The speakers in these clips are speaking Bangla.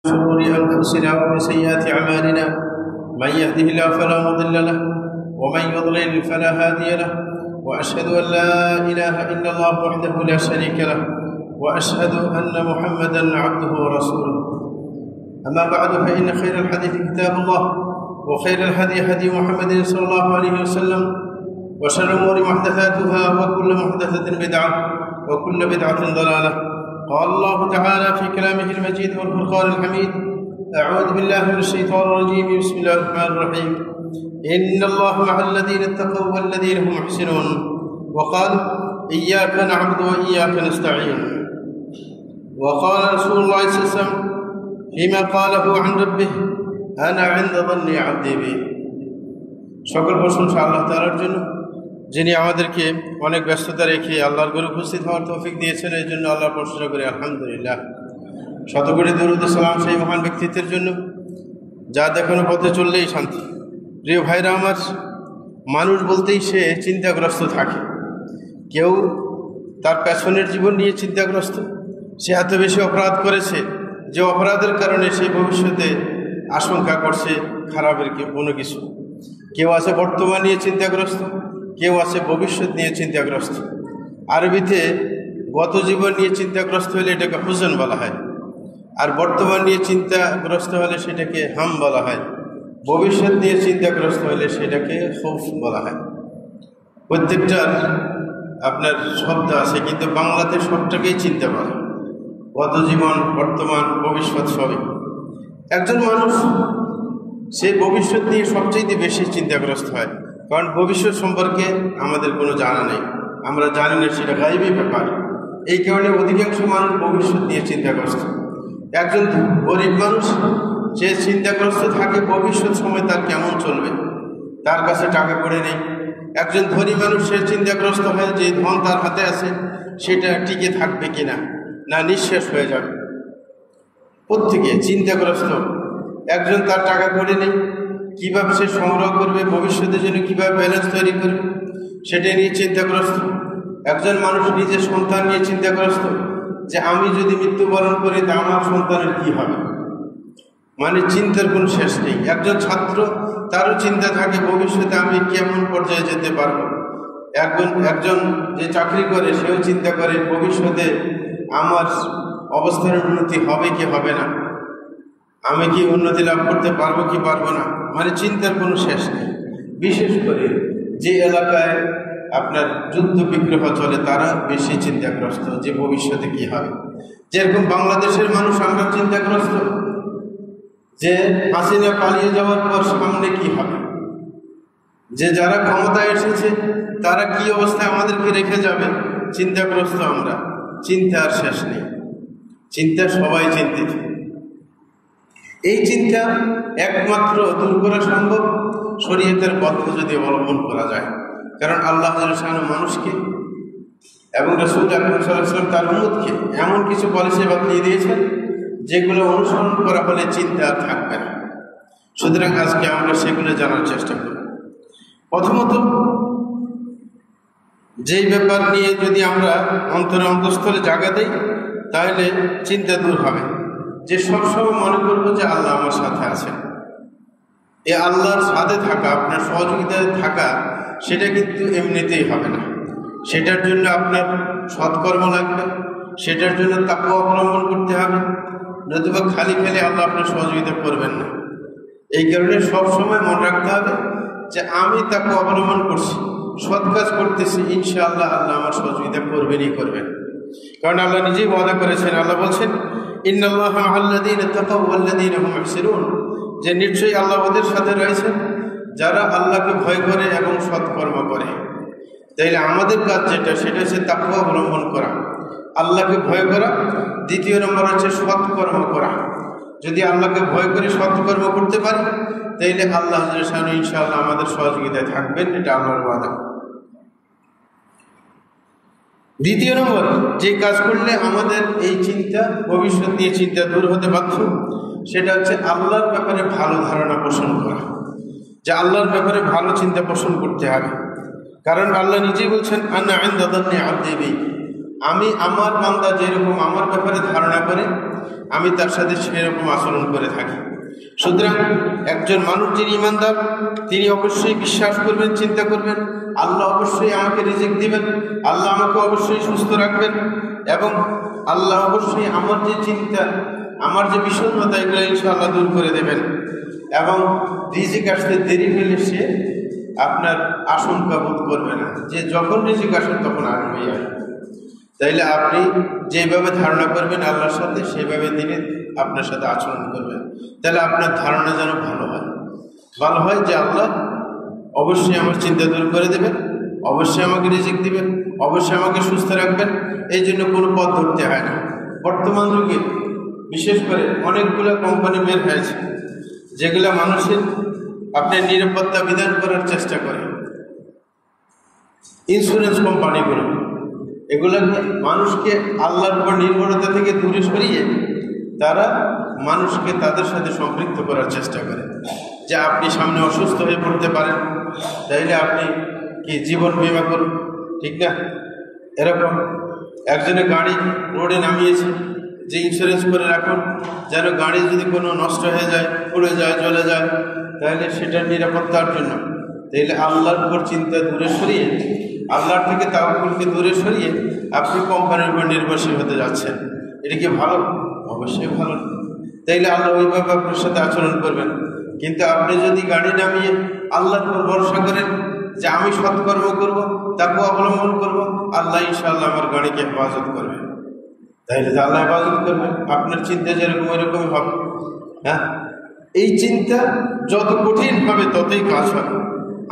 شرور أنفسنا ومن سيئات أعمالنا من يهده الله فلا مضل له ومن يضلل فلا هادي له وأشهد أن لا إله إلا الله وحده لا شريك له وأشهد أن محمدا عبده ورسوله. أما بعد فإن خير الحديث كتاب الله وخير الهدي هدي محمد صلى الله عليه وسلم وشر الأمور محدثاتها وكل محدثة بدعة وكل بدعة ضلالة. قال الله تعالى في كلامه المجيد والفرقان الحميد: أعوذ بالله من الشيطان الرجيم، بسم الله الرحمن الرحيم. إن الله مع الذين اتقوا والذين هم محسنون. وقال: إياك نعبد وإياك نستعين. وقال رسول الله صلى الله عليه وسلم فيما قاله عن ربه: أنا عند ظن عبدي بي. সকল প্রশংসা আল্লাহ তাআলার জন্য, যিনি আমাদেরকে অনেক ব্যস্ততা রেখে আল্লাহর ঘরে উপস্থিত হওয়ার তৌফিক দিয়েছেন। এই জন্য আল্লাহর প্রশংসা করি, আলহামদুলিল্লাহ। শতকোটি দরুদ ও সালাম সেই মহান ব্যক্তিত্বের জন্য যা দেখানো পথে চললেই শান্তি। প্রিয় ভাইরা আমার, মানুষ বলতেই সে চিন্তাগ্রস্ত থাকে। কেউ তার পেছনের জীবন নিয়ে চিন্তাগ্রস্ত, সে এত বেশি অপরাধ করেছে যে অপরাধের কারণে সে ভবিষ্যতে আশঙ্কা করছে খারাপের কোনো কিছু। কেউ আছে বর্তমান নিয়ে চিন্তাগ্রস্ত, কেউ আছে ভবিষ্যৎ নিয়ে চিন্তাগ্রস্ত। আরবিতে গত জীবন নিয়ে চিন্তাগ্রস্ত হলে এটাকে হুজন বলা হয়, আর বর্তমান নিয়ে চিন্তাগ্রস্ত হলে সেটাকে হাম বলা হয়। ভবিষ্যৎ নিয়ে চিন্তাগ্রস্ত হলে সেটাকে খৌফ বলা হয়। প্রত্যেকটার আপনার শব্দ আছে, কিন্তু বাংলাতে সবটাকেই চিন্তা বলে। গত জীবন, বর্তমান, ভবিষ্যৎ সবই। একজন মানুষ সে ভবিষ্যৎ নিয়ে সবচেয়ে বেশি চিন্তাগ্রস্ত হয়, কারণ ভবিষ্যৎ সম্পর্কে আমাদের কোনো জানা নেই, আমরা জানি না, সেটা গায়েবী ব্যাপার। এই কারণে অধিকাংশ মানুষ ভবিষ্যৎ নিয়ে চিন্তাগ্রস্ত। একজন গরিব মানুষ যে চিন্তাগ্রস্ত থাকে ভবিষ্যৎ সময় তার কেমন চলবে, তার কাছে টাকা করে নেই। একজন ধনী মানুষ সে চিন্তাগ্রস্ত হয় যে ধন তার হাতে আছে সেটা টিকে থাকবে কিনা, না নিঃশেষ হয়ে যাবে। প্রত্যেকে চিন্তাগ্রস্ত। একজন তার টাকা করে নেই, কীভাবে সে সংগ্রহ করবে, ভবিষ্যতের জন্য কীভাবে ব্যালেন্স তৈরি করবে সেটা নিয়ে চিন্তাগ্রস্ত। একজন মানুষ নিজের সন্তান নিয়ে চিন্তাগ্রস্ত যে আমি যদি মৃত্যুবরণ করি তা আমার সন্তানের কী হবে, মানে চিন্তার কোনো শেষ নেই। একজন ছাত্র, তারও চিন্তা থাকে ভবিষ্যতে আমি কেমন পর্যায়ে যেতে পারবো। একজন যে চাকরি করে সেও চিন্তা করে ভবিষ্যতে আমার অবস্থার উন্নতি হবে কি হবে না, আমি কি উন্নতি লাভ করতে পারবো কি পারবো না, মানে চিন্তার কোনো শেষ নেই। বিশেষ করে যে এলাকায় আপনার যুদ্ধ বিগ্রহ চলে তারা বেশি চিন্তাগ্রস্ত যে ভবিষ্যতে কি হবে। যেরকম বাংলাদেশের মানুষ আমরা চিন্তাগ্রস্ত যে হাসিনা পালিয়ে যাওয়ার পর সামনে কি হবে, যে যারা ক্ষমতায় এসেছে তারা কি অবস্থায় আমাদেরকে রেখে যাবে, চিন্তাগ্রস্ত আমরা। চিন্তার শেষ নেই, চিন্তা সবাই চিন্তিত। এই চিন্তা একমাত্র দূর করা সম্ভব শরীয়তের পথে যদি অবলম্বন করা যায়। কারণ আল্লাহ মানুষকে এবং রাসূল আকরাম সাল্লাল্লাহু আলাইহি ওয়াসাল্লাম তার উম্মতকে এমন কিছু পলিসি বাতলিয়ে দিয়েছেন যেগুলো অনুসরণ করা হলে চিন্তা থাকবে না। সুতরাং আজকে আমরা সেগুলো জানার চেষ্টা করি। প্রথমত, যেই ব্যাপার নিয়ে যদি আমরা অন্তঃস্থলে জায়গা দিই তাহলে চিন্তা দূর হবে, যে সবসময় মনে করবো যে আল্লাহ আমার সাথে আছেন। এই আল্লাহর সাথে থাকা, আপনার সহযোগিতায় থাকা, সেটা কিন্তু এমনিতেই হবে না। সেটার জন্য আপনার সৎকর্ম লাগবে, সেটার জন্য তাকওয়া অবলম্বন করতে হবে, নতুবা খালি খেলে আল্লাহ আপনার সহযোগিতা করবেন না। এই কারণে সবসময় মনে রাখতে হবে যে আমি তাকওয়া অবলম্বন করছি, সৎ কাজ করতেছি, ইনশাআল্লাহ আল্লাহ আমার সহযোগিতা করবেনই করবেন। কারণ আল্লাহ নিজেই ওয়াদা করেছেন, আল্লাহ বলছেন ইন্নাল্লাহা মাআল্লাযীনা তাকাউ ওয়াল্লাযীনা হুম মুহসিনুন, যে নিশ্চয়ই আল্লাহ ওদের সাথে রয়েছেন যারা আল্লাহকে ভয় করে এবং সৎকর্ম করে। তাইলে আমাদের কাজ যেটা, সেটা হচ্ছে তাকওয়া অবলম্বন করা, আল্লাহকে ভয় করা। দ্বিতীয় নম্বর হচ্ছে সৎকর্ম করা। যদি আল্লাহকে ভয় করে সৎকর্ম করতে পারি তাইলে আল্লাহ ইনশাআল্লাহ আমাদের সহযোগিতায় থাকবেন, এটা আল্লাহর ওয়াদা। দ্বিতীয় নম্বর, যে কাজ করলে আমাদের এই চিন্তা, ভবিষ্যৎ নিয়ে চিন্তা দূর হতে বাধ্য, সেটা হচ্ছে আল্লাহর ব্যাপারে ভালো ধারণা পোষণ করা, যে আল্লাহর ব্যাপারে ভালো চিন্তা পোষণ করতে হবে। কারণ আল্লাহ নিজেই বলছেন আনা ইনদা যান্নি আবদি বি, আমি আমার বান্দা যেরকম আমার ব্যাপারে ধারণা করে আমি তার সাথে সেরকম আচরণ করে থাকি। সুতরাং একজন মানুষ যিনি ইমানদার তিনি অবশ্যই বিশ্বাস করবেন, চিন্তা করবেন আল্লাহ অবশ্যই আমাকে রিজিক দিবেন, আল্লাহ আমাকে অবশ্যই সুস্থ রাখবেন, এবং আল্লাহ অবশ্যই আমার যে চিন্তা, আমার যে বিষণ্ণতা এগুলো ইনশাআল্লাহ দূর করে দেবেন, এবং রিজিক আসতে দেরি হলে সে আপনার আশঙ্কা বোধ করবে না যে যখন রিজিক আসে তখন আসবেই আসবে। তাইলে আপনি যেভাবে ধারণা করবেন আল্লাহর সাথে সেভাবে তিনি আপনার সাথে আচরণ করবেন। তাহলে আপনার ধারণা যেন ভালো হয় যে আল্লাহ অবশ্যই আমার চিন্তা দূর করে দেবেন, অবশ্যই আমাকে রিজিক দিবেন, অবশ্যই আমাকে সুস্থ রাখবেন। এই জন্য কোনো পথ ধরতে হয় না। বর্তমান যুগে বিশেষ করে অনেকগুলো কোম্পানি বের হয়েছে যেগুলো মানুষের আপনার নিরাপত্তা বিধান করার চেষ্টা করে। ইন্স্যুরেন্স কোম্পানিগুলো এগুলোকে মানুষকে আল্লাহর উপর নির্ভরতা থেকে দূরে সরিয়ে তারা মানুষকে তাদের সাথে সম্পৃক্ত করার চেষ্টা করে যে আপনি সামনে অসুস্থ হয়ে পড়তে পারেন, তাইলে আপনি কি জীবন বীমা করুন, ঠিক না? এরকম একজনে গাড়ি রোডে নামিয়েছে যে ইন্স্যুরেন্স করে রাখুন, যেন গাড়ি যদি কোনো নষ্ট হয়ে যায়, পড়ে যায়, জ্বলে যায়, তাহলে সেটার নিরাপত্তার জন্য। তাইলে আল্লাহর উপর চিন্তা দূরে সরিয়ে, আল্লাহর থেকে তাওয়াক্কুলকে দূরে সরিয়ে আপনি কোম্পানির উপর নির্ভরশীল হতে যাচ্ছেন। এটা কি ভালো? অবশ্যই ভালো। তাইলে আল্লাহ ওইভাবে আপনার সাথে আচরণ করবেন। কিন্তু আপনি যদি গাড়ি নামিয়ে আল্লাহর উপর ভরসা করেন যে আমি সৎকর্ম করব, তাকে অবলম্বন করব, আল্লাহ ইনশাআল্লাহ আমার গাড়িকে হেফাজত করবেন, তাইলে তো আল্লাহ হেফাজত করবেন। আপনার চিন্তা যেরকম ওইরকমই হবে। হ্যাঁ, এই চিন্তা যত কঠিন হবে ততই কাজ হবে।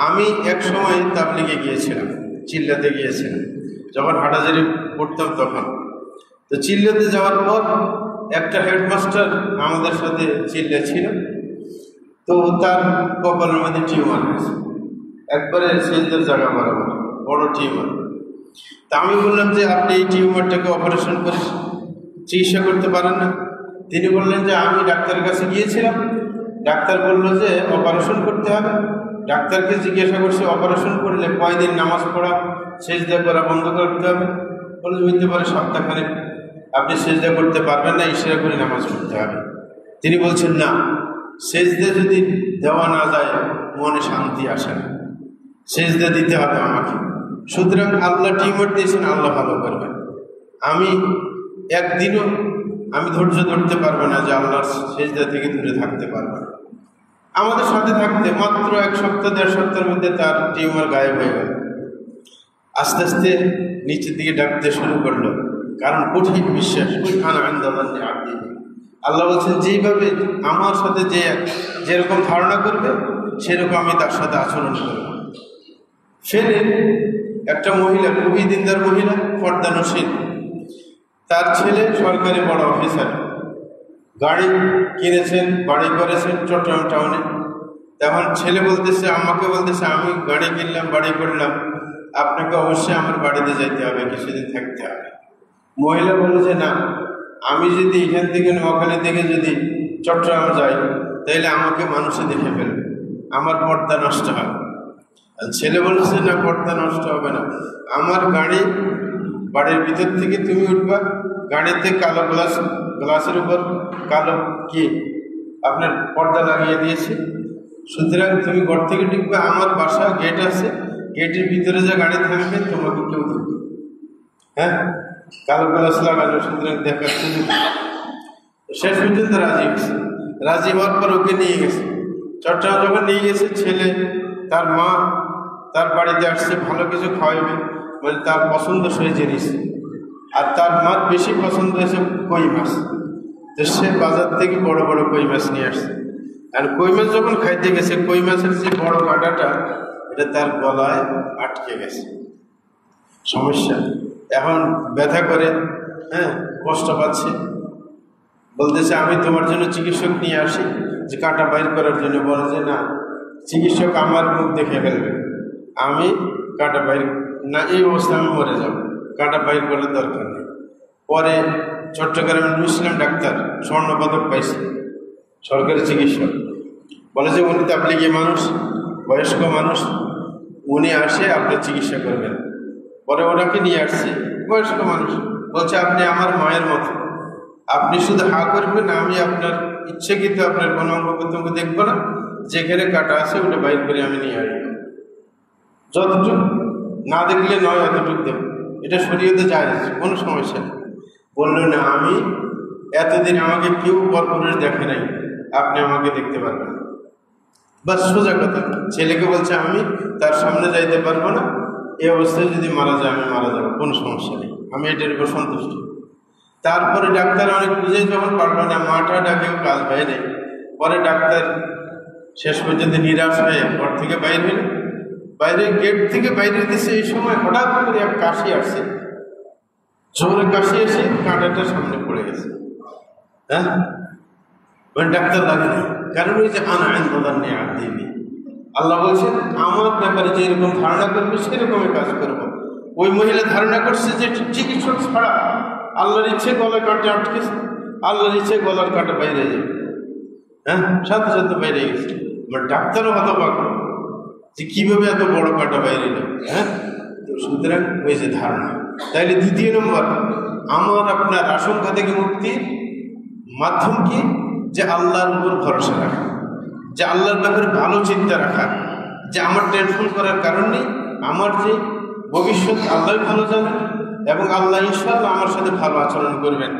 আমি এক সময় তাবলিগে গিয়েছিলাম, চিল্লাতে গিয়েছিলাম, যখন হাটাজারি পড়তাম তখন। তো চিল্লাতে যাওয়ার পর একটা হেডমাস্টার আমাদের সাথে চিল্লা ছিল। তো তার কপালের মধ্যে টিউমার হয়েছে, একবারে সেজদার জায়গা বরাবর বড় টিউমার। তা আমি বললাম যে আপনি এই টিউমারটাকে অপারেশন করে চিকিৎসা করতে পারেন না? তিনি বললেন যে আমি ডাক্তারের কাছে গিয়েছিলাম, ডাক্তার বললো যে অপারেশন করতে হবে। ডাক্তারকে জিজ্ঞাসা করছে অপারেশন করলে কয়দিন নামাজ পড়া, সেজদা করা বন্ধ করতে হবে? বলে হইতে পারে সপ্তাহখানেক আপনি সেজদা করতে পারবেন না, ইশারা করে নামাজ পড়তে হবে। তিনি বলছেন না, সেজদা যদি দেওয়া না যায় মনে শান্তি আসে না, সেজদা দিতে হবে আমাকে। সুতরাং আল্লাহ টিউমার দিয়েছেন, আল্লাহ ভালো করবেন। আমি একদিনও আমি ধৈর্য ধরতে পারবো না যে আল্লাহর সেজদা থেকে দূরে থাকতে পারবো না। আমাদের সাথে থাকতে মাত্র 1 সপ্তাহ 1.5 সপ্তাহের মধ্যে তার টিউমার গায়েব হয়ে গেল। আস্তে আস্তে নিচের দিকে ডাকতে শুরু করলো, কারণ কঠিন বিশ্বাস। আল্লাহ বলছেন যেইভাবে আমার সাথে যেরকম ধারণা করবে সেরকম আমি তার সাথে আচরণ করব। ফেলে একটা মহিলা, খুবই দিনদার মহিলা, পর্দানশীল, তার ছেলে সরকারি বড় অফিসার, গাড়ি কিনেছেন, বাড়ি করেছেন চট্টগ্রাম টাউনে। তখন ছেলে বলতেছে, আমাকে বলতেছে আমি গাড়ি কিনলাম, বাড়ি করলাম, আপনাকে অবশ্যই আমার বাড়িতে যাইতে হবে, কিছুদিন থাকতে হবে। মহিলা বলে যে না, আমি যদি এখান থেকে নোয়াখালী থেকে যদি চট্টগ্রাম যাই তাহলে আমাকে মানুষে দেখে ফেলবে, আমার পর্দা নষ্ট হবে। আর ছেলে বলেছে না, পর্দা নষ্ট হবে না, আমার গাড়ি, বাড়ির ভিতর থেকে তুমি উঠবা, গাড়িতে কালো গ্লাসের উপর কালো কি আপনার পর্দা লাগিয়ে দিয়েছে, সুতরাং তুমি ঘর থেকে ঢুকবে, আমার বাসা গেট আছে, গেটের ভিতরে যা গাড়ি থাকবে তোমাকে কেউ দেখবে। হ্যাঁ, কালো গ্লাস লাগানো, সুতরাং দেখার সুযোগ। শেষ পর্যন্ত রাজি হয়েছে। রাজি হওয়ার পর ওকে নিয়ে গেছে চট্টগ্রাম। যখন নিয়ে গেছে, ছেলে তার মা তার বাড়িতে আসছে, ভালো কিছু খাওয়াবে মানে তার পছন্দসই জিনিস। আর তার মার বেশি পছন্দ হয়েছে কই মাছ। তো সে বাজার থেকে বড় বড় কই মাছ নিয়ে আসছে। আর কই মাছ যখন খাইতে গেছে, কই মাছের যে বড় কাঁটাটা এটা তার গলায় আটকে গেছে। সমস্যা, এখন ব্যথা করে, হ্যাঁ, কষ্ট পাচ্ছে। বলতেছে আমি তোমার জন্য চিকিৎসক নিয়ে আসি যে কাঁটা বাইর করার জন্য। বলে যে না, চিকিৎসক আমার মুখ দেখে ফেলবে, আমি কাঁটা বাইর না, এই অবস্থা আমি মরে যাব, কাঁটা বাইর করার দরকার নেই। পরে চট্টগ্রামের মুসলিম ডাক্তার, স্বর্ণপদক পাইছে, সরকারি চিকিৎসক। বলে যে উনি তাবলিগি মানুষ, বয়স্ক মানুষ, উনি আসে আপনার চিকিৎসা করবেন। পরে ওনাকে নিয়ে আসছে, বয়স্ক মানুষ, বলছে আপনি আমার মায়ের মতো, আপনি শুধু হা করবেন, আমি আপনার ইচ্ছেকৃত আপনার কোনো অঙ্গ প্রত্যঙ্গ দেখবো না, যেখানে কাটা আছে ওটা বাইর করে আমি নিয়ে আসবো, যতটুকু না দেখলে নয় অতটুকু দেব, এটা শরীয়তে যায়, কোনো সমস্যা নেই। বললো না, আমি এতদিন আমাকে কেউ পরপুরুষ দেখে নাই, আপনি আমাকে দেখতে পারবেন। বাস সোজা কথা। ছেলেকে বলছে আমি তার সামনে যাইতে পারবো না, এই অবস্থায় যদি মারা যায় আমি মারা যাবো, কোনো সমস্যা নেই, আমি এটার উপর সন্তুষ্ট। তারপরে ডাক্তার অনেক বুঝে যখন পারলো না, মাটা ডাকেও কাজ হয় নাই, পরে ডাক্তার শেষ পর্যন্ত নিরাশ হয়ে ঘর থেকে বাইরে হইল, বাইরে গেট থেকে বাইরে দিচ্ছে। এই সময় হঠাৎ করে এক কাশি আসছে, জোরে কাশি এসে কাঁটাটা সামনে পড়ে গেছে। হ্যাঁ, মানে ডাক্তার লাগে না, কারণ ওই যে আনায়ন নেই আর দিবি, আল্লাহ বলছেন আমার ব্যাপারে যে এরকম ধারণা করবে সেরকমই কাজ করবো। ওই মহিলা ধারণা করছে যে চিকিৎসক ছাড়া আল্লাহর ইচ্ছে গলার কাঁটা আটকেছে, আল্লাহর ইচ্ছে গলার কাঁটা বাইরে যাবে। হ্যাঁ, সাথে সাথে বাইরে গেছে। মানে ডাক্তারও হতবাক যে কিভাবে এত বড় কাঁটা বাইরে যাবে। হ্যাঁ, সুতরাং ওই যে ধারণা। তাইলে দ্বিতীয় নম্বর, আমার আপনার আশঙ্কা থেকে মুক্তির মাধ্যম কি? যে আল্লাহর উপর ভরসা রাখা, যে আল্লাহর ব্যাপারে ভালো চিন্তা রাখা, যে আমার টেনশন করার কারণ নেই, আমার যে ভবিষ্যৎ আল্লাহ ভালো জানেন এবং আল্লাহ ইনশাআল্লাহ আমার সাথে ভালো আচরণ করবেন।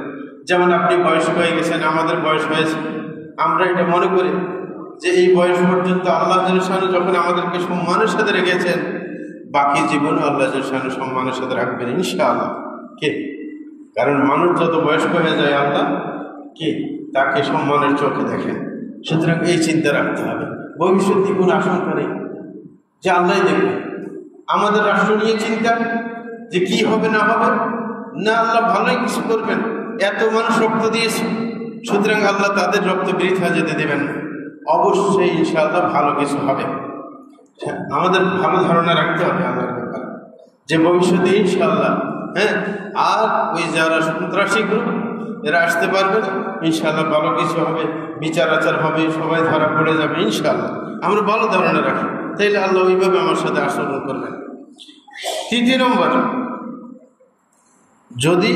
যেমন আপনি বয়স্ক হয়ে গেছেন, আমাদের বয়স হয়েছে, আমরা এটা মনে করি যে এই বয়স পর্যন্ত আল্লাহ জাল্লাহু যখন আমাদেরকে সম্মানের সাথে রেখেছেন, বাকি জীবনও আল্লাহ জাল্লাহু সম্মানের সাথে রাখবেন ইনশাআল্লাহ। কে? কারণ মানুষ যত বয়স্ক হয়ে যায় আল্লাহ কে তাকে সম্মানের চোখে দেখেন। সুতরাং এই চিন্তা রাখতে হবে, ভবিষ্যৎ নিয়ে কোনো আশঙ্কা নেই, যে আল্লাহ দেখবে। আমাদের রাষ্ট্র নিয়ে চিন্তা যে কি হবে না হবে, না আল্লাহ ভালোই কিছু করবেন, এত মানুষ রক্ত দিয়েছে, সুতরাং আল্লাহ তাদের রক্ত বৃথা যেতে দেবেন না, অবশ্যই ইনশাআল্লাহ ভালো কিছু হবে। আমাদের ভালো ধারণা রাখতে হবে আল্লাহর ব্যাপারে, যে ভবিষ্যতে ইনশাআল্লাহ। হ্যাঁ, আর ওই যারা সন্ত্রাসী গ্রুপ এরা আসতে পারবে না, ইনশাআল্লাহ ভালো কিছু হবে, বিচার আচার হবে, সবাই ধরা পড়ে যাবে ইনশাআল্লাহ। আমরা ভালো ধারণা রাখি, তাইলে আল্লাহ ওইভাবে আমার সাথে আচরণ করবেন। তৃতীয় নম্বর, যদি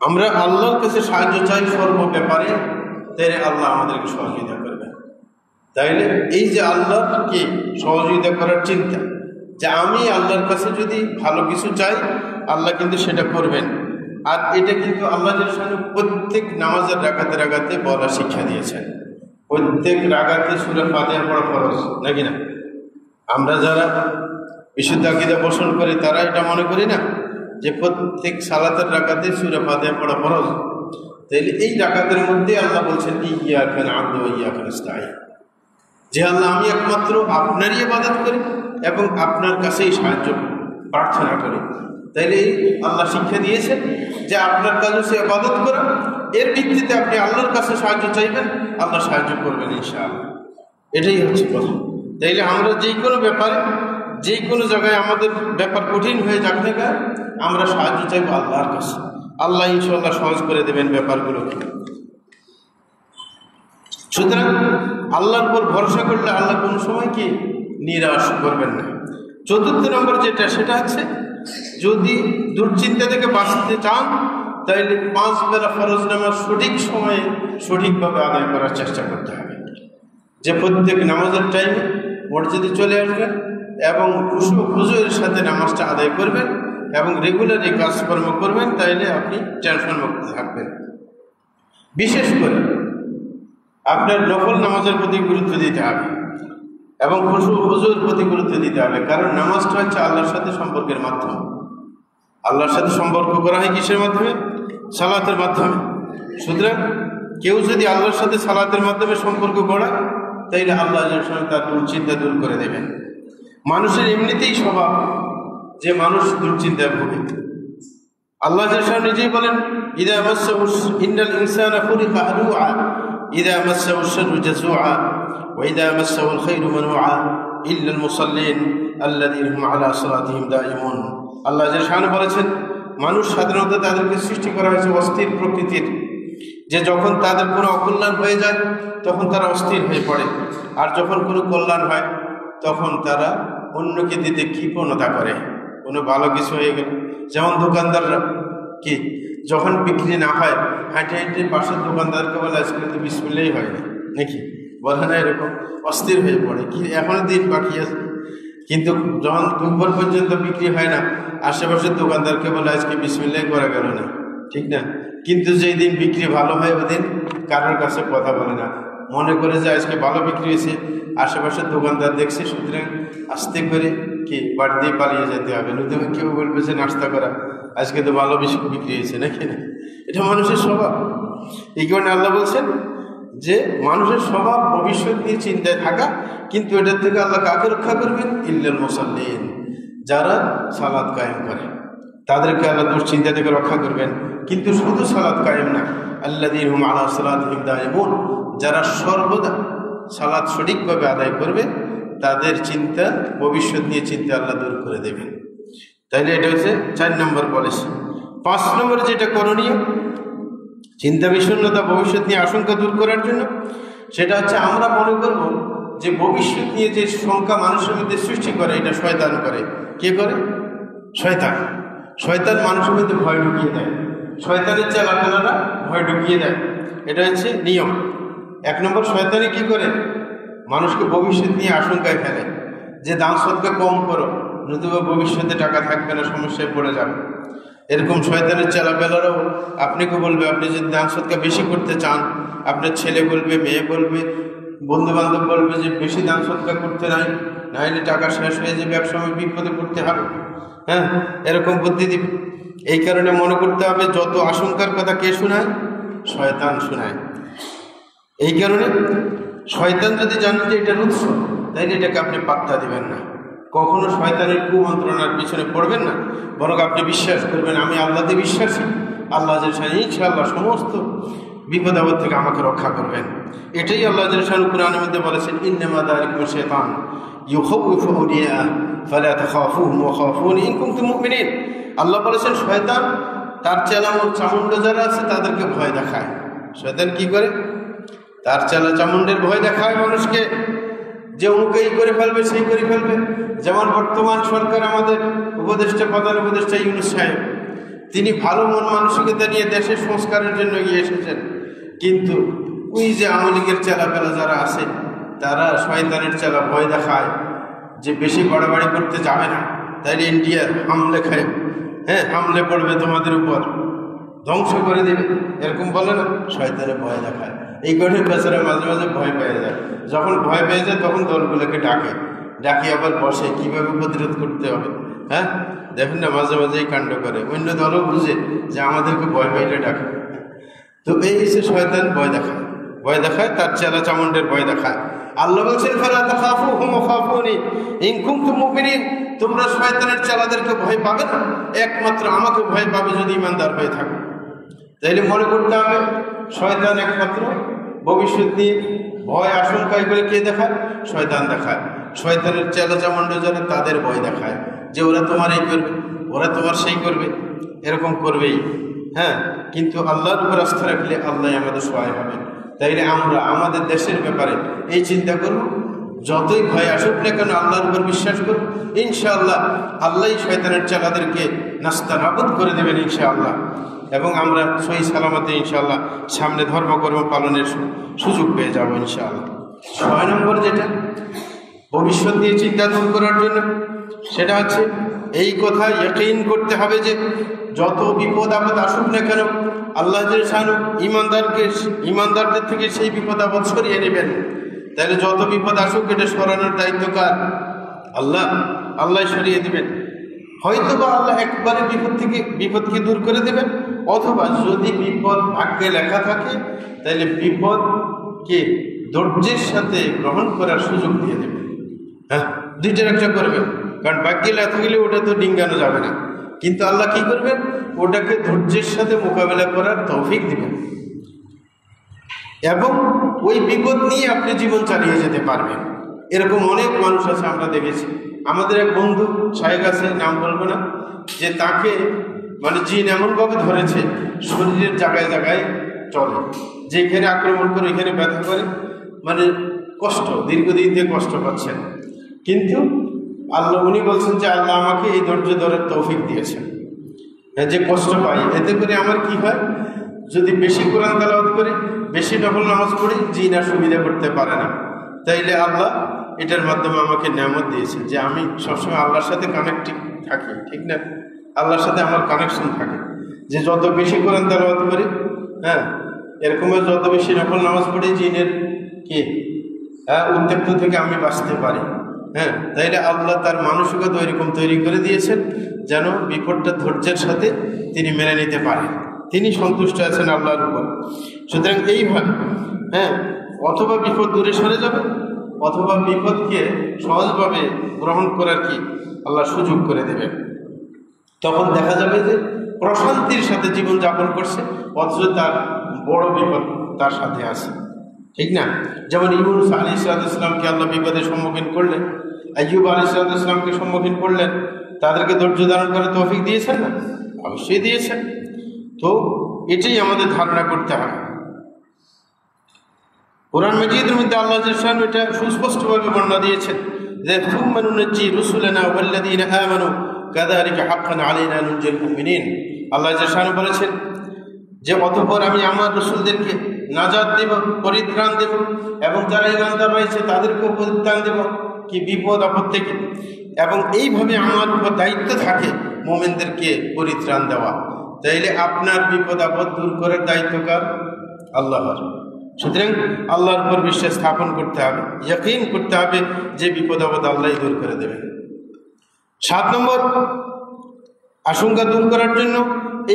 আমরা আল্লাহর কাছে সাহায্য চাই সর্ব ব্যাপারে, তাইলে আল্লাহ আমাদেরকে সহযোগিতা করবেন। তাইলে এই যে আল্লাহকে সহযোগিতা করার চিন্তা, যে আমি আল্লাহর কাছে যদি ভালো কিছু চাই, আল্লাহ কিন্তু সেটা করবেন। আর এটা কিন্তু আল্লাহ প্রত্যেক নামাজের রাকাতে রাকাতে বলা শিক্ষা দিয়েছেন। প্রত্যেক রাকাতে সূরা ফাতিহা পড়া ফরজ, নাকি না? আমরা যারা বিশুদ্ধ আকীদা পোষণ করি তারা এটা মনে করি না যে প্রত্যেক সালাতের রাকাতে সূরা ফাতিহা পড়া ফরজ। তাইলে এই রাকাতের মধ্যে আল্লাহ বলছেন ইয়্যাকা না'বুদু ওয়া ইয়্যাকা নাস্তাঈন, যে আল্লাহ আমি একমাত্র আপনারই ইবাদত করি এবং আপনার কাছেই সাহায্য প্রার্থনা করি। তাইলে আল্লাহ শিক্ষা দিয়েছেন যে আপনার কাজ হচ্ছে ইবাদত করা, এর ভিত্তিতে আপনি আল্লাহর কাছে সাহায্য চাইবেন, আল্লাহ সাহায্য করবেন ইনশাআল্লাহ। এটাই হচ্ছে কথা। তাইলে আমরা যে কোনো ব্যাপারে, যে কোনো জায়গায় আমাদের ব্যাপার কঠিন হয়ে যাক না কেন, আমরা সাহায্য চাইব আল্লাহর কাছে, আল্লাহ ইনশাআল্লাহ সহজ করে দেবেন ব্যাপারগুলোকে। সুতরাং আল্লাহর উপর ভরসা করলে আল্লাহ কোনো সময় কি নিরাশ করবেন না। চতুর্থ নম্বর যেটা, সেটা হচ্ছে যদি দুশ্চিন্তা থেকে বাঁচতে চান, তাহলে 5 বেলা ফরজ নামাজ সঠিক সময়ে সঠিকভাবে আদায় করার চেষ্টা করতে হবে। যে প্রত্যেক নামাজের টাইমে মসজিদে চলে আসবেন এবং খুশুর সাথে নামাজটা আদায় করবেন এবং রেগুলার এই কাজকর্ম করবেন, তাইলে আপনি টেনশন মুক্ত থাকবেন। বিশেষ করে আপনার নফল নামাজের প্রতি গুরুত্ব দিতে হবে এবং খুশুর প্রতি গুরুত্ব দিতে হবে, কারণ নামাজটা হচ্ছে আল্লাহর সাথে সম্পর্কের মাধ্যম। আল্লাহর সাথে সম্পর্ক করা হয় কিসের মাধ্যমে? সালাতের মাধ্যমে। সুতরাং কেউ যদি আল্লাহর সাথে সালাতের মাধ্যমে সম্পর্ক গড়ায়, তাইলে আল্লাহ তার দুশ্চিন্তা দূর করে দেবেন। মানুষের এমনিতেই স্বভাব যে মানুষ দুশ্চিন্তায় ভোগে। আল্লাহ নিজেই বলেন, ইদা মাসসাহু ইন্নাল ইনসানা খুলিকা হালুআ ইদা মাসসাহু শাররু জাযুআ ওয়া ইদা মাসসাহুল খায়রু মানুআ ইল্লাল মুসাল্লিন আল্লাযীনা হুম আলা সালাতিহিম দাঈমুন। আল্লাহ বলেছেন, মানুষ সাধারণত তাদেরকে সৃষ্টি করা হয়েছে অস্থির প্রকৃতির, যে যখন তাদের কোনো অকল্যাণ হয়ে যায় তখন তারা অস্থির হয়ে পড়ে, আর যখন কোনো কল্যাণ হয় তখন তারা অন্যকে দিতে কৃপণতা করে। কোনো ভালো কিছু হয়ে গেল। যেমন দোকানদাররা কি যখন বিক্রি না হয় হাঁটে হাঁটে পাশের দোকানদারকে বলে আজকে তো বিসমিল্লাহই হয় না, নাকি বলে না? এরকম অস্থির হয়ে পড়ে কি এখনো দিন বাকি আছে। কিন্তু যখন দুপুর পর্যন্ত বিক্রি হয় না আশেপাশের দোকানদারকে বলে আজকে বিসমিল্লাহই করা গেল না, ঠিক না? কিন্তু যেই দিন বিক্রি ভালো হয় ওদিন কারোর কাছে কথা বলে না, মনে করে যে আজকে ভালো বিক্রি হয়েছে, আশেপাশের দোকানদার দেখছে, সুতরাং আস্তে করে কি বাড়ি দিয়ে পালিয়ে যেতে হবে, নতুবা কেউ বলবে যে নাস্তা করা আজকে তো ভালো বেশি বিক্রি হয়েছে, নাকি না? এটা মানুষের স্বভাব। এই কারণে আল্লাহ বলছেন যে মানুষের স্বভাব ভবিষ্যৎ নিয়ে চিন্তায় থাকা, কিন্তু এটার থেকে আল্লাহ কাকে রক্ষা করবেন? ইল্লাল মুসাল্লিন, যারা সালাত কায়েম করে তাদেরকে আল্লাহ দুশ্চিন্তা থেকে রক্ষা করবেন। কিন্তু শুধু সালাত কায়েম না, আল্লাযীনা হুম আলা সালাতিহিম দায়িমুন, যারা সর্বদা সালাত সঠিকভাবে আদায় করবে তাদের চিন্তা, ভবিষ্যৎ নিয়ে চিন্তা আল্লাহ দূর করে দেবেন। তাইলে এটা হচ্ছে 4 নম্বর পলিসি। 5 নম্বর যেটা করণীয় চিন্তা বিষণ্ণতা, ভবিষ্যৎ নিয়ে আশঙ্কা দূর করার জন্য, সেটা হচ্ছে আমরা মনে করব যে ভবিষ্যৎ নিয়ে যে শঙ্কা মানুষের মধ্যে সৃষ্টি করে এটা শয়তান করে। কে করে? শয়তান। শয়তান মানুষের মধ্যে ভয় ঢুকিয়ে দেয়, শয়তানের চালাচালারা ভয় ঢুকিয়ে দেয়, এটা হচ্ছে নিয়ম। 1 নম্বর, শয়তানি কি করে? মানুষকে ভবিষ্যৎ নিয়ে আশঙ্কায় ফেলে যে দান সদকা কম করো, নতুবা ভবিষ্যতে টাকা থাকবে না, সমস্যায় পড়ে যাবে। এরকম শয়তানের চালাবেলারাও আপনাকে বলবে, আপনি যদি দান সদকা বেশি করতে চান, আপনার ছেলে বলবে, মেয়ে বলবে, বন্ধু বান্ধব বলবে যে বেশি দান সদকা করতে নাই, নাইলে টাকা শেষ হয়ে যাবে, এক সময় বিপদে পড়তে হবে। হ্যাঁ, এরকম বুদ্ধি দিবে। এই কারণে মনে করতে হবে যত আশঙ্কার কথা কে শোনায়? শয়তান শোনায়। এই কারণে শয়তান যদি জানেন যে এটার উৎস, তাইলে এটাকে আপনি পাত্তা দিবেন না, কখনো শয়তানের কুমন্ত্রণার পিছনে পড়বেন না, বরং আপনি বিশ্বাস করবেন আমি আল্লাহতে বিশ্বাসী, আল্লাহ ইনশাআল্লাহ সমস্ত বিপদ আপদ থেকে আমাকে রক্ষা করবেন। এটাই আল্লাহ কুরআনের মধ্যে বলেছেন, ইন্নামা যালিকুম শাইতান ইউখাউফু আউলিয়াহ ফালা তাখাফুহুম ওয়া খাফুনি ইন কুনতুম মুমিনিন। আল্লাহ বলেছেন শয়তান তার চামুন্ড যারা আছে তাদেরকে ভয় দেখায়। শয়তান কি করে? তার চামুন্ডের ভয় দেখায় মানুষকে, যে অমুক এই করে ফেলবে, সেই করে ফেলবে। যেমন বর্তমান সরকার, আমাদের উপদেষ্টা, প্রধান উপদেষ্টা ইউনূস সাহেব, তিনি ভালো মন মানসিকতা নিয়ে দেশের সংস্কারের জন্য এগিয়ে এসেছেন, কিন্তু ওই যে আওয়ামী লীগের চেলাপেলা যারা আছে তারা শয়তানের চেলা ভয় দেখায় যে বেশি বাড়াবাড়ি করতে যাবে না, তাইলে ইন্ডিয়ার হামলে খায়, হ্যাঁ হামলে পড়বে তোমাদের উপর, ধ্বংস করে দেবে, এরকম বলে না? শয়তানের ভয় দেখায়। এই কারণে বেচারা মাঝে মাঝে ভয় পেয়ে যায়। যখন ভয় পেয়ে যায় তখন দলগুলোকে ডাকে আবার বসে কীভাবে প্রতিরোধ করতে হবে। হ্যাঁ, দেখেন না মাঝে মাঝে এই কাণ্ড করে, অন্য দলও বুঝে যে আমাদেরকে ভয় পাইলে ডাকে। তো এই যে শয়তান ভয় দেখায় তার চেলা চামুন্ডের ভয় দেখায়। আল্লাহ বলছেন ফালা তাখাফুহুম ওয়া খাফুনি ইন কুনতুম মুমিনিন, তোমরা শয়তানের চেলাদেরকে ভয় পাবে না, একমাত্র আমাকে ভয় পাবে যদি ঈমানদার হয়ে থাকো। তাইলে মনে করতে হবে শয়তান একমাত্র ভবিষ্যৎ নিয়ে ভয় আশঙ্কায় করে কে দেখায়? শয়তান দেখায়। শয়তানের চেলা চামুন্ড যারা তাদের ভয় দেখায় যে ওরা তোমার এই করবে, ওরা তোমার সেই করবে, এরকম করবেই। হ্যাঁ, কিন্তু আল্লাহর উপর আস্থা রাখলে আল্লাহ আমাদের সহায় হবেন। তাইলে আমরা আমাদের দেশের ব্যাপারে এই চিন্তা করব, যতই ভয় আসুক না কেন আল্লাহর উপর বিশ্বাস করব, ইনশাআল্লাহ আল্লাহই শয়তানের চালাদেরকে নাস্তা নাবুদ করে দেবেন ইনশাআল্লাহ, এবং আমরা সহি সালামতে ইনশাআল্লাহ সামনে ধর্মকর্ম পালনের সুযোগ পেয়ে যাব ইনশাআল্লাহ। 6 নম্বর যেটা ভবিষ্যৎ নিয়ে চিন্তা দূর করার জন্য, সেটা হচ্ছে এই কথা ইয়াকিন করতে হবে যে যত বিপদ আপদ আসুক না কেন আল্লাহ ইমানদারদের থেকে সেই বিপদ আপদ সরিয়ে নেবেন। তাহলে যত বিপদ আসুক এটা সরানোর দায়িত্ব কার? আল্লাহ সরিয়ে দেবেন। হয়তো বা আল্লাহ একবারে বিপদকে দূর করে দেবেন, অথবা যদি বিপদ ভাগ্যে লেখা থাকে তাহলে বিপদকে ধৈর্যের সাথে গ্রহণ করার সুযোগ দিয়ে দেবেন। হ্যাঁ, দুইটার একটা করবেন, কারণ ভাগ্যে লেখা গেলে ওটা তো ডিঙ্গানো যাবে না, কিন্তু আল্লাহ কি করবেন? ওটাকে ধৈর্যের সাথে মোকাবেলা করার তৌফিক দিবেন, এবং ওই বিপদ নিয়ে আপনি জীবন চালিয়ে যেতে পারবেন। এরকম অনেক মানুষ আছে, আমরা দেখেছি। আমাদের এক বন্ধু সাহেব আছে, নাম বলবো না, যে তাকে জিন এমনভাবে ধরেছে শরীরের জায়গায় জায়গায় চলে, যেখানে আক্রমণ করে এখানে ব্যথা করে, কষ্ট, দীর্ঘদিন দিয়ে কষ্ট পাচ্ছেন। কিন্তু আল্লাহ উনি বলছেন যে আল্লাহ আমাকে এই ধৈর্য ধরার তৌফিক দিয়েছেন, যে কষ্ট পাই এতে করে আমার কি হয়, যদি বেশি কোরআন তেলাওয়াত করি, বেশি নফল নামাজ পড়ি, জিন আর সুবিধা করতে পারে না। তাইলে আল্লাহ এটার মাধ্যমে আমাকে নিয়ামত দিয়েছে যে আমি সবসময় আল্লাহর সাথে কানেক্টিভ থাকি, ঠিক না? আল্লাহর সাথে আমার কানেকশন থাকে, যে যত বেশি কোরআন তেলাওয়াত করি, হ্যাঁ, এরকমের যত বেশি নফল নামাজ পড়ি, জিনের কি উদ্বেগ থেকে আমি বাঁচতে পারি। হ্যাঁ, তাইলে আল্লাহ তার মানসিকতা এরকম তৈরি করে দিয়েছেন যেন বিপদটা ধৈর্যের সাথে তিনি মেনে নিতে পারেন, তিনি সন্তুষ্ট আছেন আল্লাহর উপর। সুতরাং এইভাবে, হ্যাঁ, অথবা বিপদ দূরে সরে যাবে, অথবা বিপদকে সহজভাবে গ্রহণ করার কি আল্লাহ সুযোগ করে দেবেন। তখন দেখা যাবে যে প্রশান্তির সাথে জীবনযাপন করছে, অথচ তার বড় বিপদ তার সাথে আছে, ঠিক না? যেমন ইউনূস আলাইহিসসালামকে আল্লাহ বিপদের সম্মুখীন করলেন, আইয়ুব আলাইহিসসালামকে সম্মুখীন করলেন, তাদেরকে ধৈর্য ধারণ করে তৌফিক দিয়েছেন না? অবশ্যই দিয়েছেন। তো এটাই আমাদের ধারণা করতে হবে। কোরআন মাজিদের মধ্যে আল্লাহ জাল্লাহু এটা সুস্পষ্টভাবে বর্ণনা দিয়েছেন যে সুম্মা নুনজ্জি রুসুলানা ওয়াল্লাযীনা আমানু কাযালিকা হাক্কান আলাইনা নুনজিল মুমিনিন। আল্লাহ জাল্লাহু বলেছেন যে অতঃপর আমি আমার রসুলদেরকে নাজাত দেব, পরিত্রাণ দেব, এবং যারা ঈমানদার রয়েছে তাদেরকেও পরিত্রাণ দেব কি বিপদ আপদ থেকে। এবং এইভাবে আমার উপর দায়িত্ব থাকে মুমিনদেরকে পরিত্রাণ দেওয়া। তাইলে আপনার বিপদ আপদ দূর করার দায়িত্ব কার? আল্লাহর। সুতরাং আল্লাহর উপর বিশ্বাস স্থাপন করতে হবে, ইয়াকিন করতে হবে যে বিপদ আপদ আল্লাহই দূর করে দেবেন। 7 নম্বর, আশঙ্কা দূর করার জন্য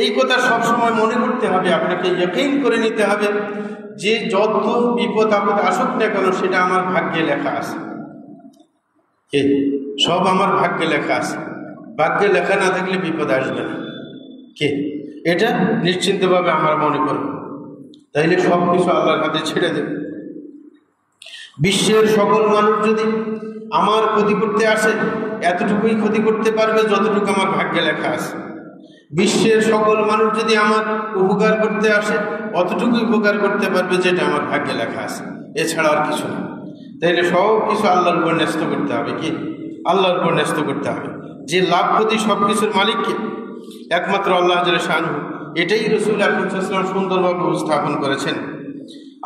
এই কথা সবসময় মনে করতে হবে, আপনাকে ইয়াকিন করে নিতে হবে যে যত বিপদ আপদ আসুক না কেন সেটা আমার ভাগ্যে লেখা আছে। সব আমার ভাগ্যে লেখা আছে, ভাগ্যে লেখা না থাকলে বিপদ আসবে না। এটা নিশ্চিন্তভাবে আমার মনে করব, তাইলে সব কিছু আল্লাহর হাতে ছেড়ে দেবে। বিশ্বের সকল মানুষ যদি আমার ক্ষতি করতে আসে, এতটুকুই ক্ষতি করতে পারবে যতটুকু আমার ভাগ্যে লেখা আছে। বিশ্বের সকল মানুষ যদি আমার উপকার করতে আসে, অতটুকুই উপকার করতে পারবে যেটা আমার ভাগ্যে লেখা আছে, এছাড়া আর কিছু না। তাইলে সব কিছু আল্লাহর উপর ন্যস্ত করতে হবে। কি? আল্লাহর উপর ন্যস্ত করতে হবে। যে লাভ ক্ষতি সব কিছুর মালিককে একমাত্র আল্লাহ জাল্লা শানহু। এটাই রাসূল আকরাম সাল্লাল্লাহু আলাইহি ওয়াসাল্লাম সুন্দরভাবে উপস্থাপন করেছেন।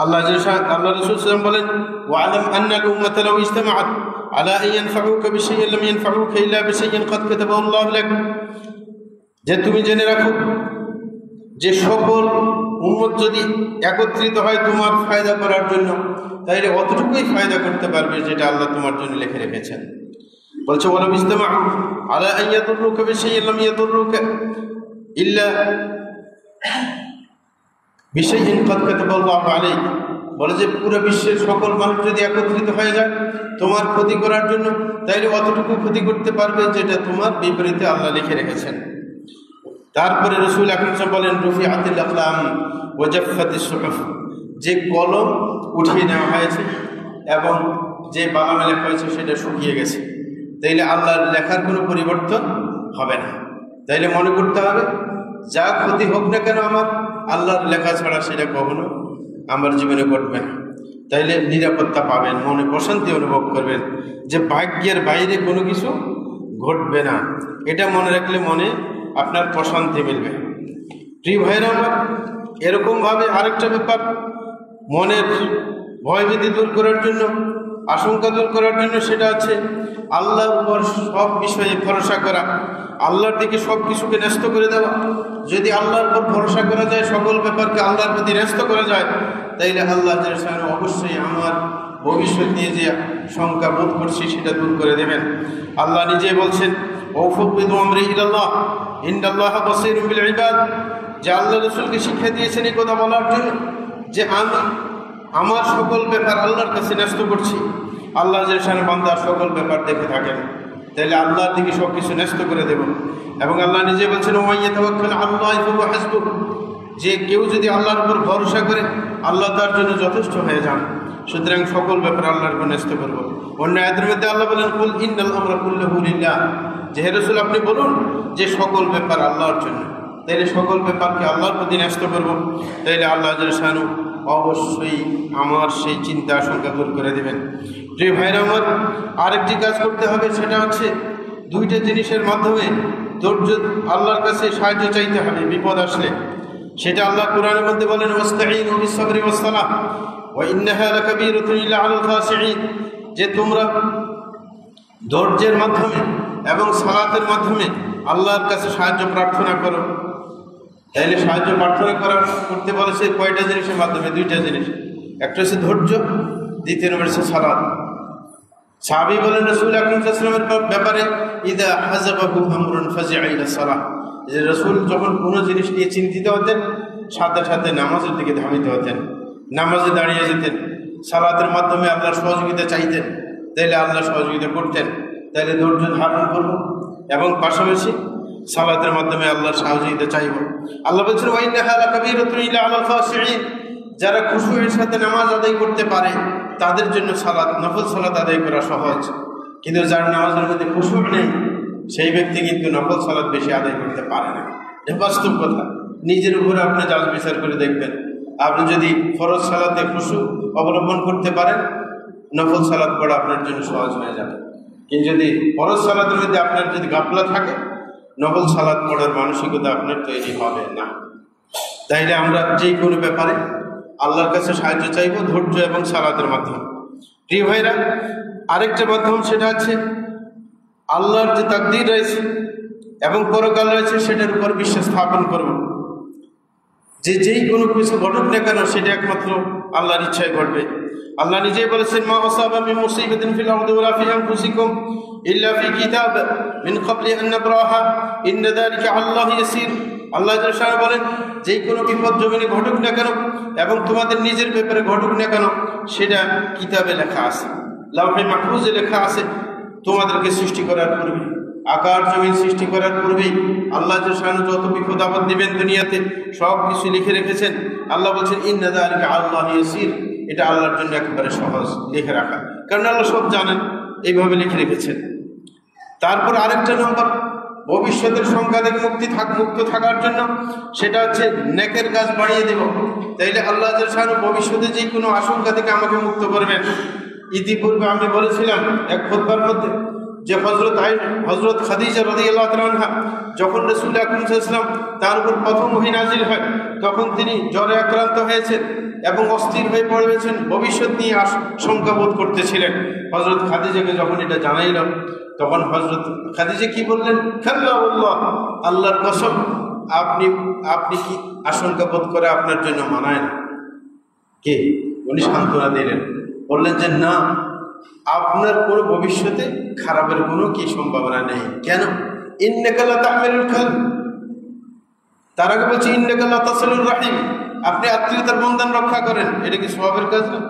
আল্লাহ রাসূল সাল্লাল্লাহু আলাইহি ওয়াসাল্লাম বলেন, ওয়া'লাম আন্নাল উম্মাতা লাউ ইজতামাআত আলা আন ইয়ানফাউকা বিশাইইন লাম ইয়ানফাউকা ইল্লা বিশাইইন ক্বাদ কাতাবাহু আল্লাহু লাক। যে তুমি জেনে রাখো যে সকল উম্মত যদি একত্রিত হয় তোমার ফায়দা করার জন্য, তাইলে অতটুকুই ফায়দা করতে পারবে যেটা আল্লাহ তোমার জন্য লিখে রেখেছেন। বলছে ওয়ালাউ ইজতামাউ আলা আন ইয়াদুররুকা বিশাইইন লাম ইয়াদুররুকা ইল্লা বিশাইইন ক্বাদ কাতাবাহু আল্লাহু আলাইক। বলে যে পুরো বিশ্বের সকল মানুষ যদি একত্রিত হয়ে যায় তোমার ক্ষতি করার জন্য, তাইলে অতটুকু ক্ষতি করতে পারবে যেটা তোমার বিপরীতে আল্লাহ লিখে রেখেছেন। তারপরে রাসূল আকরাম সাল্লাল্লাহু আলাইহি ওয়াসাল্লাম বলেন, রুফিআতিল আকলাম ওয়া জাফফাতিস সুহুফ। যে কলম উঠিয়ে নেওয়া হয়েছে এবং যে বানামে লেখা হয়েছে সেটা শুকিয়ে গেছে, তাইলে আল্লাহর লেখার কোনো পরিবর্তন হবে না। তাইলে মনে করতে হবে যা ক্ষতি হোক না কেন আমার আল্লাহর লেখা ছাড়া সেটা কখনো আমার জীবনে ঘটবে না। তাইলে নিরাপত্তা পাবেন, মনে প্রশান্তি অনুভব করবেন যে ভাগ্যের বাইরে কোনো কিছু ঘটবে না। এটা মনে রাখলে মনে আপনার প্রশান্তি মিলবে। প্রিয় ভাইরা আমার, এরকমভাবে আরেকটা ব্যাপার, মনের ভয়ভীতি দূর করার জন্য, আশঙ্কা দূর করার জন্য, সেটা হচ্ছে আল্লাহর উপর সব বিষয়ে ভরসা করা, আল্লাহর দিকে সব কিছুকে ন্যস্ত করে দেওয়া। যদি আল্লাহর উপর ভরসা করা যায়, সকল ব্যাপারকে আল্লাহর প্রতি ন্যস্ত করা যায়, তাইলে আল্লাহ অবশ্যই আমার ভবিষ্যৎ নিয়ে যে শঙ্কা বোধ করছি সেটা দূর করে দেবেন। আল্লাহ নিজে বলছেন, ওয়াফাউযু আমরি ইলাল্লাহ ইন্নাল্লাহা বাসীরুম বিল ইবাদ। যে আল্লাহ রাসূলকে শিক্ষা দিয়েছেন এই কথা বলার জন্য যে আমি আমার সকল ব্যাপার আল্লাহর কাছে ন্যস্ত করছি, আল্লাহ জাল্লাহু বান্দার সকল ব্যাপার দেখে থাকেন, তাহলে আল্লাহর দিকে সব কিছু ন্যস্ত করে দেব। এবং আল্লাহ নিজে বলছেন, ওয়া ইয়াতাওয়াক্কাল আলাল্লাহি ফাহুয়া হাসবুহ। যে কেউ যদি আল্লাহর উপর ভরসা করে আল্লাহ তার জন্য যথেষ্ট হয়ে যান। সুতরাং সকল ব্যাপার আল্লাহর উপর ন্যস্ত করব। অন্য আয়াতের মধ্যে আল্লাহ বলেন, কুল ইন্নাল আমরা কুল্লুহু লিল্লাহ। যে হে রাসূল আপনি বলুন যে সকল ব্যাপার আল্লাহর জন্য। তাইলে সকল ব্যাপারকে আল্লাহর প্রতি ন্যস্ত করব, তাইলে আল্লাহ জাল্লাহু অবশ্যই আমার সেই চিন্তা আশঙ্কা দূর করে দেবেন। প্রিয় ভাইরা আমার, আরেকটি কাজ করতে হবে, সেটা হচ্ছে দুইটা জিনিসের মাধ্যমে ধৈর্য, আল্লাহর কাছে সাহায্য চাইতে হবে বিপদ আসলে। সেটা আল্লাহ কোরআনের মধ্যে বলেন, ওয়াস্তাঈনু বিস-সাবরি ওয়াস-সালাহ ওয়া ইন্নাহা লাকাবীরাতুন ইল্লা আলাল খাশিঈন, যে তোমরা ধৈর্যের মাধ্যমে এবং সালাতের মাধ্যমে আল্লাহর কাছে সাহায্য প্রার্থনা করো। তাইলে সাহায্য প্রার্থনা করতে বলেছে কয়টা জিনিসের মাধ্যমে? দুইটা জিনিস, একটা হচ্ছে ধৈর্য, দ্বিতীয় নম্বর হচ্ছে সালাত। সাহাবী বলেন রাসূল আকরাম সাল্লাল্লাহু আলাইহি ওয়াসাল্লামের ব্যাপারে, ইদা হাযাবাহু আমরুন ফাজি'a ইলা সালাহ, যে রাসূল যখন কোনো জিনিস নিয়ে চিন্তিত হতেন সাথে সাথে নামাজের দিকে ধাবিত হতেন, নামাজে দাঁড়িয়ে যেতেন, সালাতের মাধ্যমে আল্লাহর সহযোগিতা চাইতেন, তাইলে আল্লাহ সহযোগিতা করতেন। তাইলে ধৈর্য ধারণ করব এবং পাশাপাশি সালাতের মাধ্যমে আল্লাহর সহযোগিতা চাইব। আল্লাহ বলছেন, ওয়া ইন্নাহা লাকাবীরাতুন ইল্লা আলাল খাশিঈন, যারা খুশুয়ের সাথে নামাজ আদায় করতে পারে তাদের জন্য সালাত, নফল সালাত আদায় করা সহজ। কিন্তু যার নামাজের মধ্যে খুশু নেই সেই ব্যক্তি কিন্তু নফল সালাত বেশি আদায় করতে পারে না। এটা বাস্তব কথা। নিজের উপরে আপনি যাচ বিচার করে দেখবেন। আপনি যদি ফরজ সালাতে খুশু অবলম্বন করতে পারেন, নফল সালাত পড়া আপনার জন্য সহজ হয়ে যাবে। কিন্তু যদি ফরজ সালাতের মধ্যে আপনার যদি গাফলা থাকে, নফল সালাত পড়ার মানসিকতা আপনার তৈরি হবে না। তাইলে আমরা যে কোনো ব্যাপারে আল্লাহর কাছে সাহায্য চাইব ধৈর্য এবং সালাতের মাধ্যমে। প্রিয় ভাইরা, আরেকটা মাধ্যম সেটা হচ্ছে আল্লাহর যে তাকদীর রয়েছে এবং পরকাল রয়েছে সেটার উপর বিশ্বাস স্থাপন করব। যেই কোনো কিছু ঘটুক না কেন সেটা একমাত্র আল্লাহর ইচ্ছায় ঘটবে। আল্লাহ নিজেই বলেছেন, মা আসাবা মিন মুসিবাতিন ফিল আরদি ওয়ালা ফি আনফুসিকুম ইল্লা ফি কিতাব মিন ক্বাবলি আন নাবরাহা ইন্না যালিকা আল্লাহু ইয়াসির। আল্লাহ তাআলা বলেন, যেই কোনো বিপদ জমিনে ঘটুক না কেন এবং তোমাদের নিজের ব্যাপারে ঘটুক না কেন সেটা কিতাবে লেখা আছে, লাউহে মাহফুজে লেখা আছে। তোমাদেরকে সৃষ্টি করার পূর্বে, আকাশ জমিন সৃষ্টি করার পূর্বেই আল্লাহ তাআলা যত বিপদ আপদ দিবেন দুনিয়াতে সব কিছু লিখে রেখেছেন। আল্লাহ বলছেন, ইন্না যালিকা আল্লাহু ইয়াসির, এটা আল্লাহর জন্য একেবারে সহজ লিখে রাখা, কারণ আল্লাহ সব জানেন, এইভাবে লিখে রেখেছেন। তারপর আরেকটা নম্বর, ভবিষ্যতের সংখ্যা থেকে মুক্ত থাকার জন্য সেটা হচ্ছে নেকের কাজ বাড়িয়ে দেব। তাইলে আল্লাহ তাআলা ভবিষ্যতে যে কোনো আশঙ্কা থেকে আমাকে মুক্ত করবেন। ইতিপূর্বে আমি বলেছিলাম এক খুতবার মধ্যে যে হযরত খাদিজা রাদিয়াল্লাহু তাআলা আনহা যখন রাসূল আকরাম সাল্লাল্লাহু আলাইহি ওয়াসাল্লাম তার উপর প্রথম ওহী নাজিল হয় তখন তিনি জ্বরে আক্রান্ত হয়েছেন এবং অস্থির হয়ে পড়েছেন, ভবিষ্যৎ নিয়ে আশঙ্কা বোধ করতেছিলেন। হযরত খাদিজাকে যখন এটা জানাইল তখন হযরত খাদিজা কি বললেন, খাল্লাহুল্লাহ, আল্লাহর কসম, আপনি কি আশঙ্কা বোধ করে আপনার জন্য মানায় না? কে? উনি সান্ত্বনা দিলেন, বললেন যে না, আপনার কোনো ভবিষ্যতে খারাপের কোনো কি সম্ভাবনা নেই। কেন? ইন্নাকা লা তাহমিলুল কালব, তার আগে বলছি ইন্নাকা লা তাসিলুর রাহিম, আপনি আত্মীয়তার বন্ধন রক্ষা করেন, এটা কি সওয়াবের কাজ না?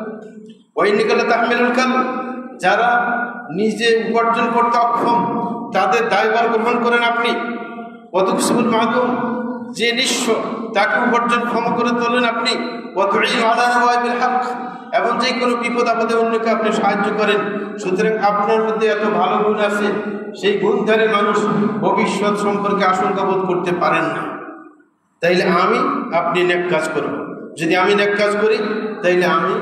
ওয়া ইন্নাকা লা তাহমিলুল কালব, যারা নিজে উপার্জন করতে অক্ষম তাদের দায়ভার গ্রহণ করেন আপনি। ওয়াতুকসিবুল মাদুম, যে নিঃস্ব তাকে উপার্জন ক্ষম করে তোলেন আপনি। ওয়াতুঈনু আলা নাওয়াইবিল হক, এবং যে কোনো বিপদ আপদে অন্যকে আপনি সাহায্য করেন। সুতরাং আপনার মধ্যে এত ভালো গুণ আছে, সেই গুণধারী মানুষ ভবিষ্যৎ সম্পর্কে আশঙ্কা বোধ করতে পারেন না। তাইলে আপনি নেক কাজ করব। যদি আমি নেক কাজ করি তাইলে আমি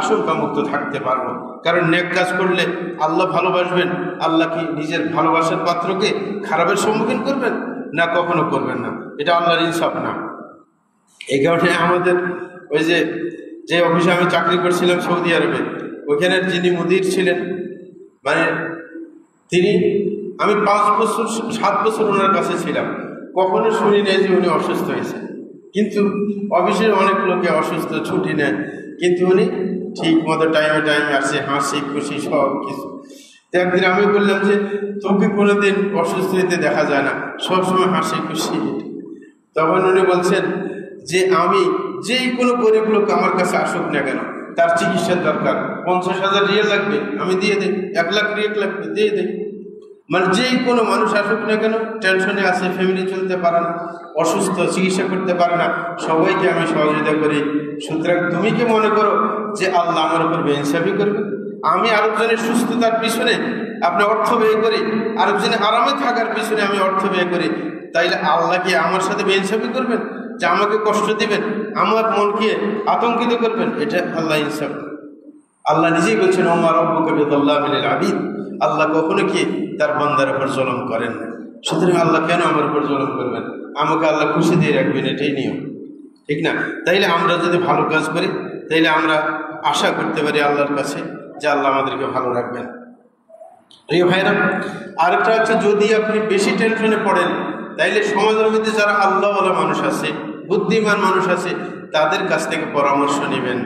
আশঙ্কা মুক্ত থাকতে পারবো, কারণ নেক কাজ করলে আল্লাহ ভালোবাসবেন। আল্লাহ কি নিজের ভালোবাসার পাত্রকে খারাপের সম্মুখীন করবেন? না, কখনো করবেন না। এটা আল্লাহর ইনসাফ না। এই কারণে আমাদের ওই যে অফিসে আমি চাকরি করছিলাম সৌদি আরবে, ওইখানের যিনি মুদির ছিলেন, মানে আমি 7 বছর ওনার কাছে ছিলাম, কখনো শুনি নাই যে উনি অসুস্থ হয়েছে। কিন্তু অফিসের অনেক লোকে অসুস্থ ছুটি নেয়, কিন্তু উনি ঠিক মতো টাইমে আসছে, হাসি খুশি সব কিছু। তো একদিন আমি বললাম যে তোকে কোনোদিন অসুস্থ হইতে দেখা যায় না, সবসময় হাসি খুশি। তখন উনি বলছেন যে আমি যেই কোনো গরিব লোক আমার কাছে আসুক না কেন, তার চিকিৎসার দরকার, 50,000 রিয়াল লাগবে, আমি দিয়ে দিই। 1 লাখ রিয়াল লাগবে, দিয়ে দিই। মানে যেই কোনো মানুষ আসুক না কেন, টেনশনে আছে, ফ্যামিলি চলতে পারে না, অসুস্থ, চিকিৎসা করতে পারে না, সবাইকে আমি সহযোগিতা করি। সুতরাং তুমি কি মনে করো যে আল্লাহ আমার উপর বেইনসাফি করবে? আমি আরেকজনের সুস্থতার পিছনে আপনি অর্থ ব্যয় করি, আরেকজনের আরামে থাকার পিছনে আমি অর্থ ব্যয় করি, তাইলে আল্লাহ কি আমার সাথে বেইনসাফি করবেন? যে আমাকে কষ্ট দিবেন, আমার মনকে আতঙ্কিত করবেন? এটা আল্লাহ ইনসাফ। আল্লাহ নিজেই বলছেন ওমা রব্বুকা বিযাল্লামিল লিল আবিদ, আল্লাহ কখনো কি তার বান্দার উপর জুলুম করেন না। সুতরাং আল্লাহ কেন আমার উপর জুলুম করবেন? আমাকে আল্লাহ খুশি দিয়ে রাখবেন, এটাই নিয়ম, ঠিক না? তাইলে আমরা যদি ভালো কাজ করি তাইলে আমরা আশা করতে পারি আল্লাহর কাছে যে আল্লাহ আমাদেরকে ভালো রাখবেন। প্রিয় ভাইরা, আরেকটা হচ্ছে, যদি আপনি বেশি টেনশনে পড়েন তাইলে সমাজের মধ্যে যারা আল্লাহওয়ালা মানুষ আছে, বুদ্ধিমান মানুষ আছে, তাদের কাছ থেকে পরামর্শ নেবেন।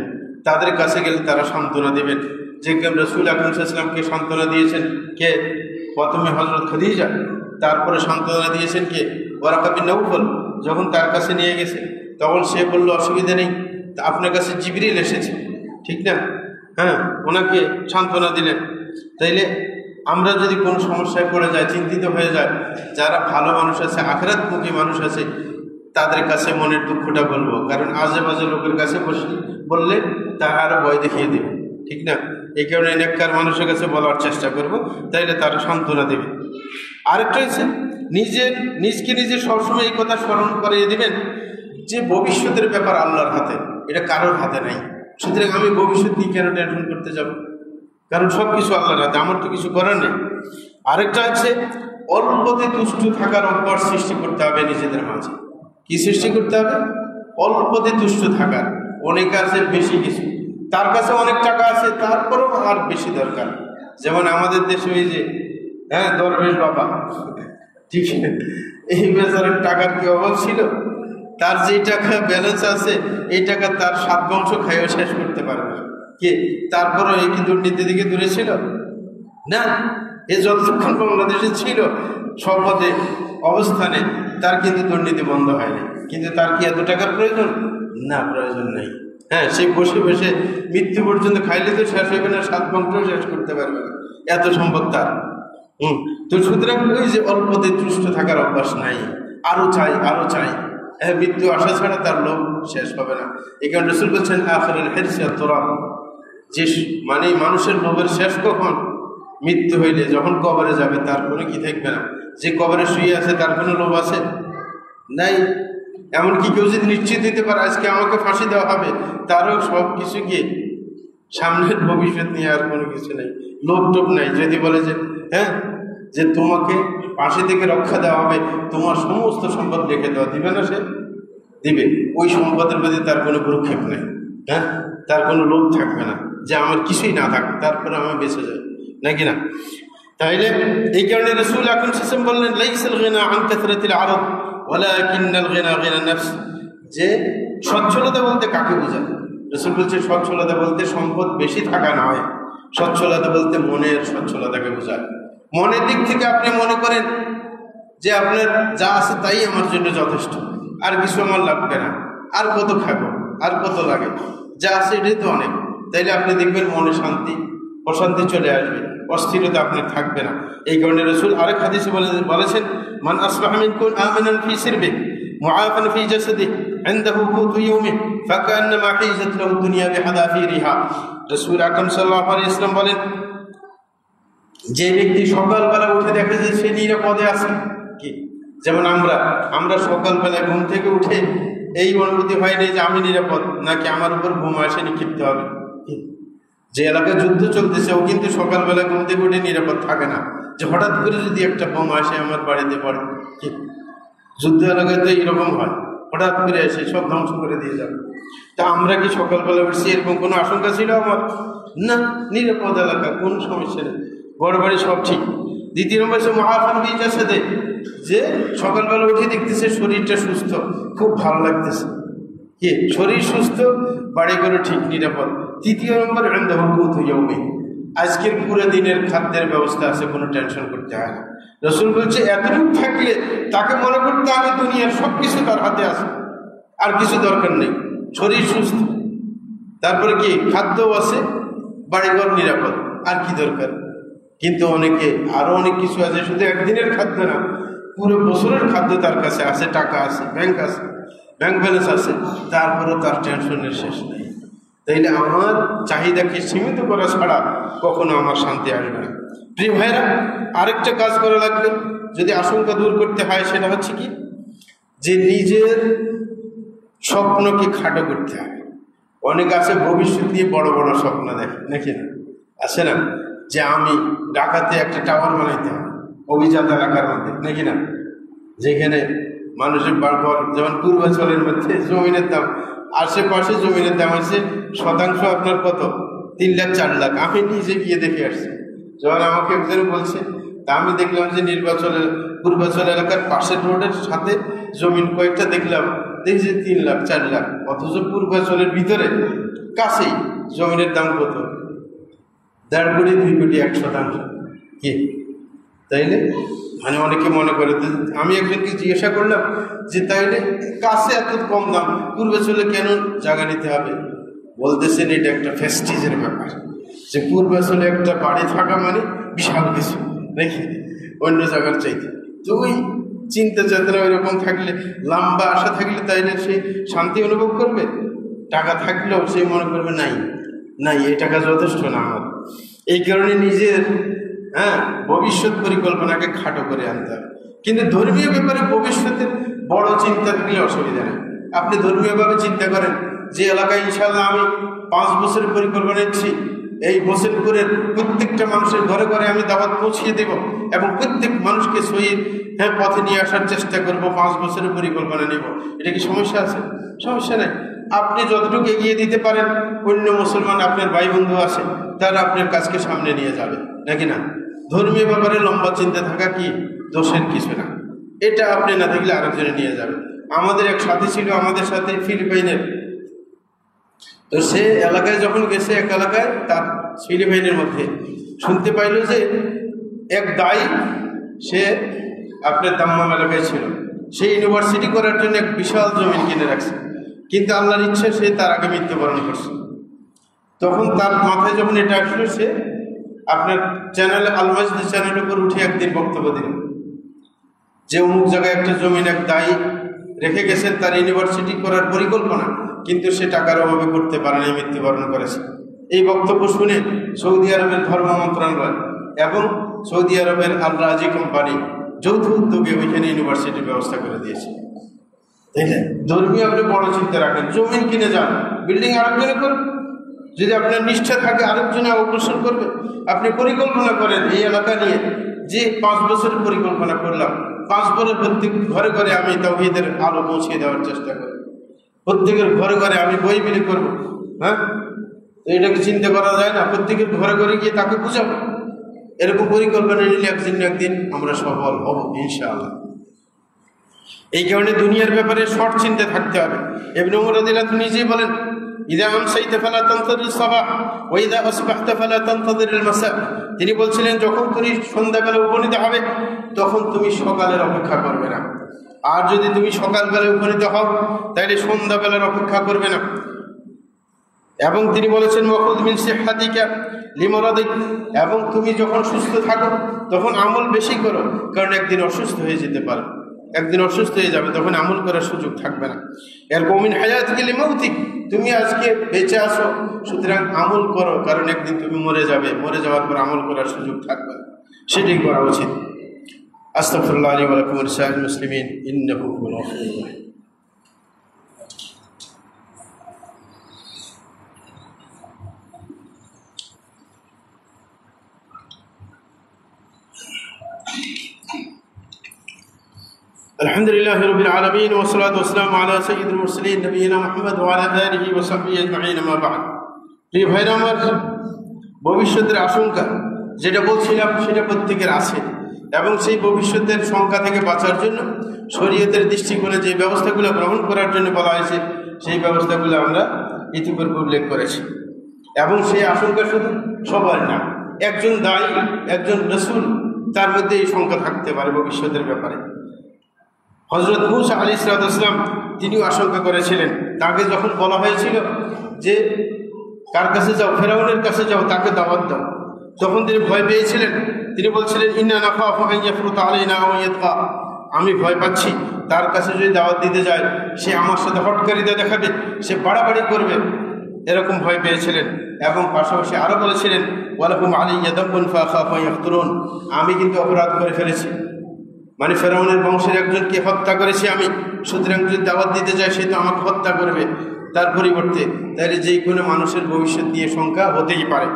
তাদের কাছে গেলে তারা সান্ত্বনা দেবেন। যে রাসূল আকরাম সাল্লাল্লাহু আলাইহি ওয়াসাল্লামকে সান্ত্বনা দিয়েছেন কে? প্রথমে হযরত খাদিজা, তারপরে সান্ত্বনা দিয়েছেন কে? Waraqa bin Nawfal. যখন তার কাছে নিয়ে গেছে তখন সে বলল অসুবিধা নেই, আপনার কাছে জিবরিল এসেছে, ঠিক না? হ্যাঁ, ওনাকে সান্ত্বনা দিলেন। তাইলে আমরা যদি কোনো সমস্যায় পড়ে যাই, চিন্তিত হয়ে যায়, যারা ভালো মানুষ আছে, আখিরাতমুখী মানুষ আছে, তাদের কাছে মনের দুঃখটা বলবো। কারণ আজেবাজে লোকের কাছে বললে তারা আরো ভয় দেখিয়ে দেবে, ঠিক না? এই কারণে নেককার মানুষের কাছে বলার চেষ্টা করব, তাইলে তারা সান্ত্বনা দেবে। আরেকটা হচ্ছে, নিজকে নিজে সবসময় এই কথা স্মরণ করিয়ে দিবেন যে ভবিষ্যতের ব্যাপার আল্লাহর হাতে, এটা কারোর হাতে নাই। সুতরাং আমি ভবিষ্যৎ নিয়ে কেন টেনশন করতে যাব? কারণ সব কিছু আল্লাহর হাতে, আমার তো কিছু করার নেই। আরেকটা হচ্ছে, অল্পতে তুষ্ট থাকার অভ্যাস সৃষ্টি করতে হবে নিজেদের মাঝে। কি সৃষ্টি করতে হবে? অল্পতে তুষ্ট থাকার। অনেক আছে বেশি কিছু, তার কাছে অনেক টাকা আছে, তারপরেও আর বেশি দরকার। যেমন আমাদের দেশে ওই যে দরবেশ বাবা, ঠিক আছে, এই বেচারের টাকার কি অভাব ছিল? তার যে টাকা ব্যালেন্স আছে, এই টাকা তার 7 বংশ খাইও শেষ করতে পারবে না। কে? তারপরও এই কি দুর্নীতি দিকে দূরে ছিল না? এ যতক্ষণ বাংলাদেশে ছিল সম্পদে অবস্থানে, তার কিন্তু দুর্নীতি বন্ধ হয়নি। কিন্তু তার কি এত টাকার প্রয়োজন? না, প্রয়োজন নেই। হ্যাঁ, সে বসে বসে মৃত্যু পর্যন্ত খাইলে তো শেষ হইবে না, 7 বংশ শেষ করতে পারবে না, এত সম্পদ তার। তো সুতরাং ওই যে অল্পতে তুষ্ট থাকার অভ্যাস নাই, আরো চাই আরো চাই। মৃত্যু আসা ছাড়া তার লোভ শেষ হবে না। এই কারণে রাসূল বলছেন আখিরুল হিরসি আত-তুরাব, যে মানে মানুষের লোভের শেষ কখন? মৃত্যু হইলে, যখন কবরে যাবে, তার কোনো কি থাকবে না। যে কবরে শুয়ে আছে তার কোনো লোভ আছে? নাই। এমনকি কেউ যদি নিশ্চিত দিতে পারে আজকে আমাকে ফাঁসি দেওয়া হবে, তারও সব কিছু গিয়ে সামনের ভবিষ্যৎ নিয়ে আর কোনো কিছু নেই, লোভ টোভ নাই। যদি বলে যে যে তোমাকে ফাঁসি থেকে রক্ষা দেওয়া হবে, তোমার সমস্ত সম্পদ রেখে দেওয়া, দিবে না? সে দিবে। ওই সম্পদের প্রতি তার কোনো ভ্রুক্ষেপ নেই, তার কোনো লোভ থাকবে না যে আমার কিছুই না থাক, তারপরে আমি বেঁচে যাই, নাকি না? তাইলে এই কারণে রাসূল আকরাম সাল্লাল্লাহু আলাইহি ওয়াসাল্লাম বললেন, লাইসাল গিনা আন কাসরাতিল আরদ ওয়ালাকিন্নাল গিনা গিনা নফস। যে সচ্ছলতা বলতে কাকে বোঝায়? রাসূল বলছেন সচ্ছলতা বলতে সম্পদ বেশি থাকা নয়, সচ্ছলতা বলতে মনের সচ্ছলতাকে বোঝায়। মনের দিক থেকে আপনি মনে করেন যে আপনার যা আছে তাই আমার জন্য যথেষ্ট, আর কিছু আমার লাগবে না, আর কত খাবো, আর কত লাগে, যা আছে এটাই তো অনেক। তাইলে আপনি দেখবেন মনে শান্তি, অশান্তি চলে আসবে, অস্থিরতা আপনার থাকবে না। এই কারণে রাসূল আরেক হাদিসে বলেছেন, মান আসবাহা মিনকুম আমিনান ফি সিরবিহি মুআফান ফি জাসাদিহি ইনদাহু কুতু ইয়াউমিহি ফাকান্নামা হিজাত লাহু দুনিয়া বিহাদাফিরিহা। রাসূল আকরাম সাল্লাল্লাহু আলাইহি ওয়াসাল্লাম বলেন, যে ব্যক্তি সকালবেলা উঠে দেখে যে সে নিরাপদে আছে, কি যেমন আমরা সকালবেলা ঘুম থেকে উঠে এই অনুভূতি হয়নি যে আমি নিরাপদ, নাকি আমার উপর ঘুম আসে নিক্ষিপ্ত হবে। যে এলাকায় যুদ্ধ চলতেছে, ও কিন্তু সকালবেলা ঘুম থেকে উঠে নিরাপদ থাকে না, যে হঠাৎ করে যদি একটা বোম আসে আমার বাড়িতে পড়ে। যুদ্ধ এলাকায় তো এইরকম হয়, হঠাৎ করে এসে সব ধ্বংস করে দিয়ে যাবে। তা আমরা কি সকালবেলা উঠছি এরকম কোনো আশঙ্কা ছিল আমার? না, নিরাপদ এলাকা, কোনো সমস্যা নেই, বড় বাড়ি সব ঠিক। দ্বিতীয় নম্বর হচ্ছে মুআফান ফি জাসাদি, যে সকালবেলা উঠে দেখতেছে শরীরটা সুস্থ, খুব ভালো লাগতেছে, কি শরীর সুস্থ, বাড়ি ঘরে ঠিক, নিরাপদ। তৃতীয় নম্বর ইনদাহু কুতু ইয়াউমিহি, আজকের পুরো দিনের খাদ্যের ব্যবস্থা আছে, কোনো টেনশন করতে হয় না। রাসূল বলছে এতটুকু থাকলে তাকে মনে করতে হবে দুনিয়ার সব কিছু তার হাতে আছে, আর কিছু দরকার নেই, শরীর সুস্থ, তারপরে কি খাদ্যও আছে, বাড়িঘর নিরাপদ, আর কি দরকার? কিন্তু অনেকে আরো অনেক কিছু আছে, শুধু একদিনের খাদ্য না, পুরো বছরের খাদ্য তার কাছে আছে, টাকা আছে, ব্যাংক ব্যালেন্স আছে, তারপরে তার টেনশনের শেষ নেই। তাইলে আমার চাহিদাকে সীমিত করা ছাড়া কখনো আমার শান্তি আসবে না। প্রিয় ভাইরা, আরেকটা কাজ করা লাগবে যদি আশঙ্কা দূর করতে হয়, সেটা হচ্ছে কি, যে নিজের স্বপ্নকে খাটো করতে হবে। অনেক আছে ভবিষ্যৎ নিয়ে বড় বড় স্বপ্ন দেখে, নাকি না? আছে না, যে আমি ঢাকাতে একটা টাওয়ার বানাইতে হবে অভিজাত এলাকার মধ্যে, নাকি না, যেখানে মানুষের বাড়ঘর, যেমন পূর্বাঞ্চলের মধ্যে জমিনের দাম, আশেপাশে জমিনের দাম আছে শতাংশ আপনার কত, 3 লাখ 4 লাখ। আমি নিজে গিয়ে দেখে আসছি। যখন আমাকে একজন বলছে, তা আমি দেখলাম যে পূর্বাঞ্চল এলাকার পাশের রোডের সাথে জমিন কয়েকটা দেখলাম, দেখছি 3 লাখ 4 লাখ, অথচ পূর্বাঞ্চলের ভিতরে কাছেই জমিনের দাম কত, 1.5 কোটি 2 কোটি 1%। কি তাইলে মানে অনেকে মনে করে, আমি একজনকে জিজ্ঞাসা করলাম যে তাইলে কাছে এত কম দাম, পূর্বাঞ্চলে কেন জায়গা নিতে হবে? বলতেছেন এটা একটা ফেস্টিজের ব্যাপার, যে পূর্বাঞ্চলে একটা বাড়ি থাকা মানে বিশাল কিছু, নাকি অন্য জায়গার চাইতে। তো ওই চিন্তা চেতনা ওইরকম থাকলে, লম্বা আশা থাকলে তাইলে সে শান্তি অনুভব করবে। টাকা থাকলেও সে মনে করবে নাই নাই, এই টাকা যথেষ্ট না আমার। এই কারণে নিজের ভবিষ্যৎ পরিকল্পনাকে খাটো করে আনতে হবে। কিন্তু ধর্মীয় ব্যাপারে ভবিষ্যতের বড় চিন্তা থাকলে অসুবিধা নেই। আপনি ধর্মীয়ভাবে চিন্তা করেন যে এলাকায় ইনশাআল্লাহ আমি 5 বছরের পরিকল্পনা নিচ্ছি, এই হোসেনপুরের প্রত্যেকটা মানুষের ঘরে ঘরে আমি দাওয়াত পৌঁছিয়ে দেব এবং প্রত্যেক মানুষকে সহির পথে নিয়ে আসার চেষ্টা করব, 5 বছরের পরিকল্পনা নেব। এটা কি সমস্যা আছে? সমস্যা নেই। আপনি যতটুকু এগিয়ে দিতে পারেন, অন্য মুসলমান আপনার ভাই বন্ধু আছে, তারা আপনার কাজকে সামনে নিয়ে যাবে, নাকি না? ধর্মীয় ব্যাপারে লম্বা চিন্তা থাকা কি দোষের কিছু না। এটা আপনি না থাকলে আরেকজনে নিয়ে যাবে। আমাদের এক সাথী ছিল আমাদের সাথে ফিলিপাইনের, তো সে এলাকায় যখন গেছে, এক এলাকায় তার ফিলিপাইনের মধ্যে শুনতে পাইল যে এক দায়ী, সে আপনার দাম্মাম এলাকায় ছিল, সে ইউনিভার্সিটি করার জন্য এক বিশাল জমিন কিনে রাখছে, কিন্তু আল্লাহর ইচ্ছে সে তার আগে মৃত্যুবরণ করছে। তখন তার মাথায় যখন এটা আসলো, সে আপনার চ্যানেলে আল মাসজিদ চ্যানেলের উপর উঠে একদিন বক্তব্য দিল যে অমুক জায়গায় একটা জমিন এক দায়ী রেখে গেছেন, তার ইউনিভার্সিটি করার পরিকল্পনা, কিন্তু সে টাকার অভাবে করতে পারে না, মৃত্যুবরণ করেছে। এই বক্তব্য শুনে সৌদি আরবের ধর্ম মন্ত্রণালয় এবং সৌদি আরবের আল রাজি কোম্পানি যৌথ উদ্যোগে ওইখানে ইউনিভার্সিটির ব্যবস্থা করে দিয়েছে। তাই না? ধর্মীয় আপনি বড় চিন্তা রাখেন, জমিন কিনে যান, বিল্ডিং আরেকজনে করুন। যদি আপনার নিষ্ঠা থাকে, আরেকজনে অগ্রসর করবে। আপনি পরিকল্পনা করেন এই এলাকা নিয়ে, যে 5 বছরের পরিকল্পনা করলাম, 5 বছরের প্রত্যেক ঘরে ঘরে আমি তাওহীদের আলো পৌঁছে দেওয়ার চেষ্টা করি, প্রত্যেকের ঘরে ঘরে আমি বই বিলি করবো। এটাকে চিন্তা করা যায় না? প্রত্যেকের ঘরে ঘরে গিয়ে তাকে বুঝাবো। এরকম পরিকল্পনা নিলে একদিন না একদিন আমরা সফল হব ইনশাআল্লাহ। এই কারণে দুনিয়ার ব্যাপারে শর্ট চিন্তা থাকতে হবে। ইবনে উমর রাদিয়াল্লাহু আনহু নিজেই বলেন, ইযা আমসাইতা ফালা তানতাযির সাবাহ ওয়া ইযা আসবাহতা ফালা তানতাযির মাসা। তিনি বলছিলেন, যখন তুমি সন্ধ্যাবেলা উপনীত হবে তখন তুমি সকালের অপেক্ষা করবে না, আর যদি তুমি সকালবেলা উপনীত হও তাহলে সন্ধ্যাবেলার অপেক্ষা করবে না। এবং তিনি বলেছেন, ওয়াখুয মিন সিহহাতিকা লিমারাদিক, এবং তুমি যখন সুস্থ থাকো তখন আমল বেশি করো, কারণ একদিন অসুস্থ হয়ে যেতে পারো, একদিন অসুস্থ হয়ে যাবে, তখন আমল করার সুযোগ থাকবে না। এরপর মিন হায়াতিকা লিমাউতিক, তুমি আজকে বেঁচে আসো, সুতরাং আমল করো, কারণ একদিন তুমি মরে যাবে, মরে যাওয়ার পর আমল করার সুযোগ থাকবে না, সেটাই করা উচিত। আস্তাগফিরুল্লাহ লি ওয়া লাকুম ওয়া লিসাইরিল মুসলিমিন ইন্নাহু হুয়াল গফুরুর রাহিম। الحمد لله رب العالمين والصلاة والسلام على سيد المرسلين نبينا محمد وعلى آله وصحبه أجمعين ما بعد। প্রিয় ভাইরা আমার, ভবিষ্যতের আশঙ্কা যেটা বলছিলাম সেটা প্রত্যেকের আছে, এবং সেই ভবিষ্যতের সংখ্যা থেকে বাঁচার জন্য শরীয়তের দৃষ্টিকোণে যে ব্যবস্থাগুলো গ্রহণ করার জন্য বলা হয়েছে সেই ব্যবস্থাগুলো আমরা ইতিপূর্বে উল্লেখ করেছি। এবং সেই আশঙ্কা শুধু সবার না, একজন দায়ী, একজন রাসূল, তার মধ্যে এই সংখ্যা থাকতে পারে ভবিষ্যতের ব্যাপারে। হযরত মূসা আলাইহিস সালাম তিনিও আশঙ্কা করেছিলেন। তাকে যখন বলা হয়েছিল যে কার কাছে যাও, ফেরাউনের কাছে যাও, তাকে দাওয়াত দাও, তখন তিনি ভয় পেয়েছিলেন। তিনি বলছিলেন, ইন্না নাখাফু আন ইয়াফরুতা আলাইনা আও ইয়াতগা, আমি ভয় পাচ্ছি তার কাছে যদি দাওয়াত দিতে যায় সে আমার সাথে হটকারিতা দেখাবে, সে বাড়াবাড়ি করবে, এরকম ভয় পেয়েছিলেন। এবং পাশাপাশি আরও বলেছিলেন, ওয়ালাকুম আলাইয়া দামবুন ফাখাফু আন ইয়াকতুলুন, আমি কিন্তু অপরাধ করে ফেলেছি, মানে ফেরাউনের বংশের একজনকে হত্যা করেছি আমি, সুতরাং যদি দাওয়াত দিতে যায় সে তো আমাকে হত্যা করবে। তার পরিবর্তে, তাহলে যে কোনো মানুষের ভবিষ্যৎ নিয়ে শঙ্কা হতেই পারে।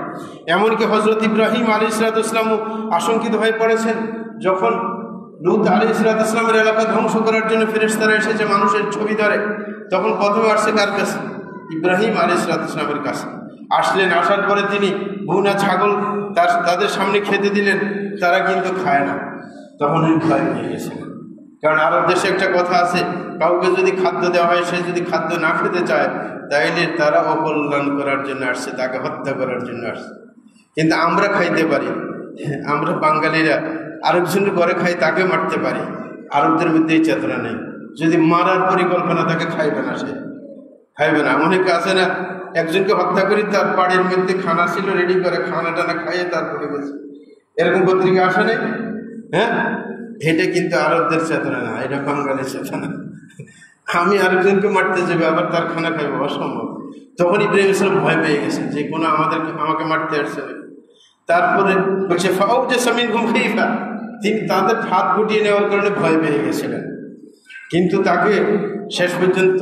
এমনকি হজরত ইব্রাহিম আলাইহিসসালামও আশঙ্কিত হয়ে পড়েছেন। যখন লূত আলাইহিসসালামের এলাকা ধ্বংস করার জন্য ফেরেশতারা এসেছে মানুষের ছবি ধরে, তখন প্রথমে আসছে কার কাছে? ইব্রাহিম আলাইহিসসালামের কাছে আসলেন। আসার পরে তিনি ভুনা ছাগল তাদের সামনে খেতে দিলেন, তারা কিন্তু খায় না। তখন উনি ভয় পেয়ে গেছিলেন, কারণ আরব দেশে একটা কথা আছে, কাউকে যদি খাদ্য দেওয়া হয়, সে যদি খাদ্য না খেতে চায়, তাইলে তারা অকল্যাণ করার জন্য আসছে, তাকে হত্যা করার জন্য আসছে। কিন্তু আমরা খাইতে পারি, আমরা বাঙালিরা আরেকজনের ঘরে খাই, তাকে মারতে পারি। আরবদের মধ্যে এই চেতনা নেই, যদি মারার পরিকল্পনা, তাকে খাইবে না, সে খাইবে না। অনেকে আছে না, একজনকে হত্যা করি, তার বাড়ির মধ্যে খানা ছিল রেডি করে, খানা টানা খাইয়ে তারপরে গেছে, এরকম পত্রিকা আসে নাই? হ্যাঁ, এটা কিন্তু আরবদের চেতনা না, এটা বাঙালির চেতনা। আমি আরেকজনকে মারতে যাবে, আবার তার খানা খাইবো, অসম্ভব। তখন ইব্রাহিম ইসলাম ভয় পেয়ে গেছে যে কোনো আমাকে মারতে আসছে। তারপরে বলছে ফাওজাসা মিনহুম খাইফা, তিনি তাদের হাত গুটিয়ে নেওয়ার কারণে ভয় পেয়ে গেছিলেন। কিন্তু তাকে শেষ পর্যন্ত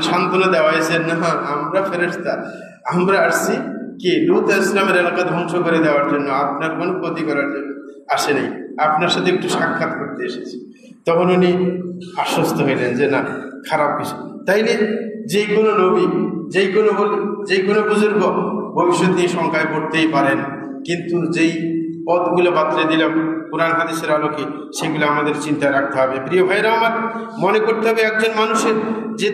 সান্ত্বনা দেওয়া হয়েছে, না আমরা ফেরেশতা, আমরা আসছি কি লূত ইসলামের এলাকা ধ্বংস করে দেওয়ার জন্য, আপনার কোনো ক্ষতি করার জন্য আসে নাই, আপনার সাথে একটু সাক্ষাৎ করতে এসেছি। তখন উনি আশ্বস্ত হইলেন যে না, খারাপ কিছু। তাইলে যে কোনো নবী, যে কোনো বুজুর্গ ভবিষ্যৎ নিয়ে শঙ্কায় পড়তেই পারেন, কিন্তু যেই পথগুলো বাতলে দিলাম কোরআন হাদিসের আলোকে, সেগুলো আমাদের চিন্তায় রাখতে হবে। প্রিয় ভাইরা আমার, মনে করতে হবে একজন মানুষের যে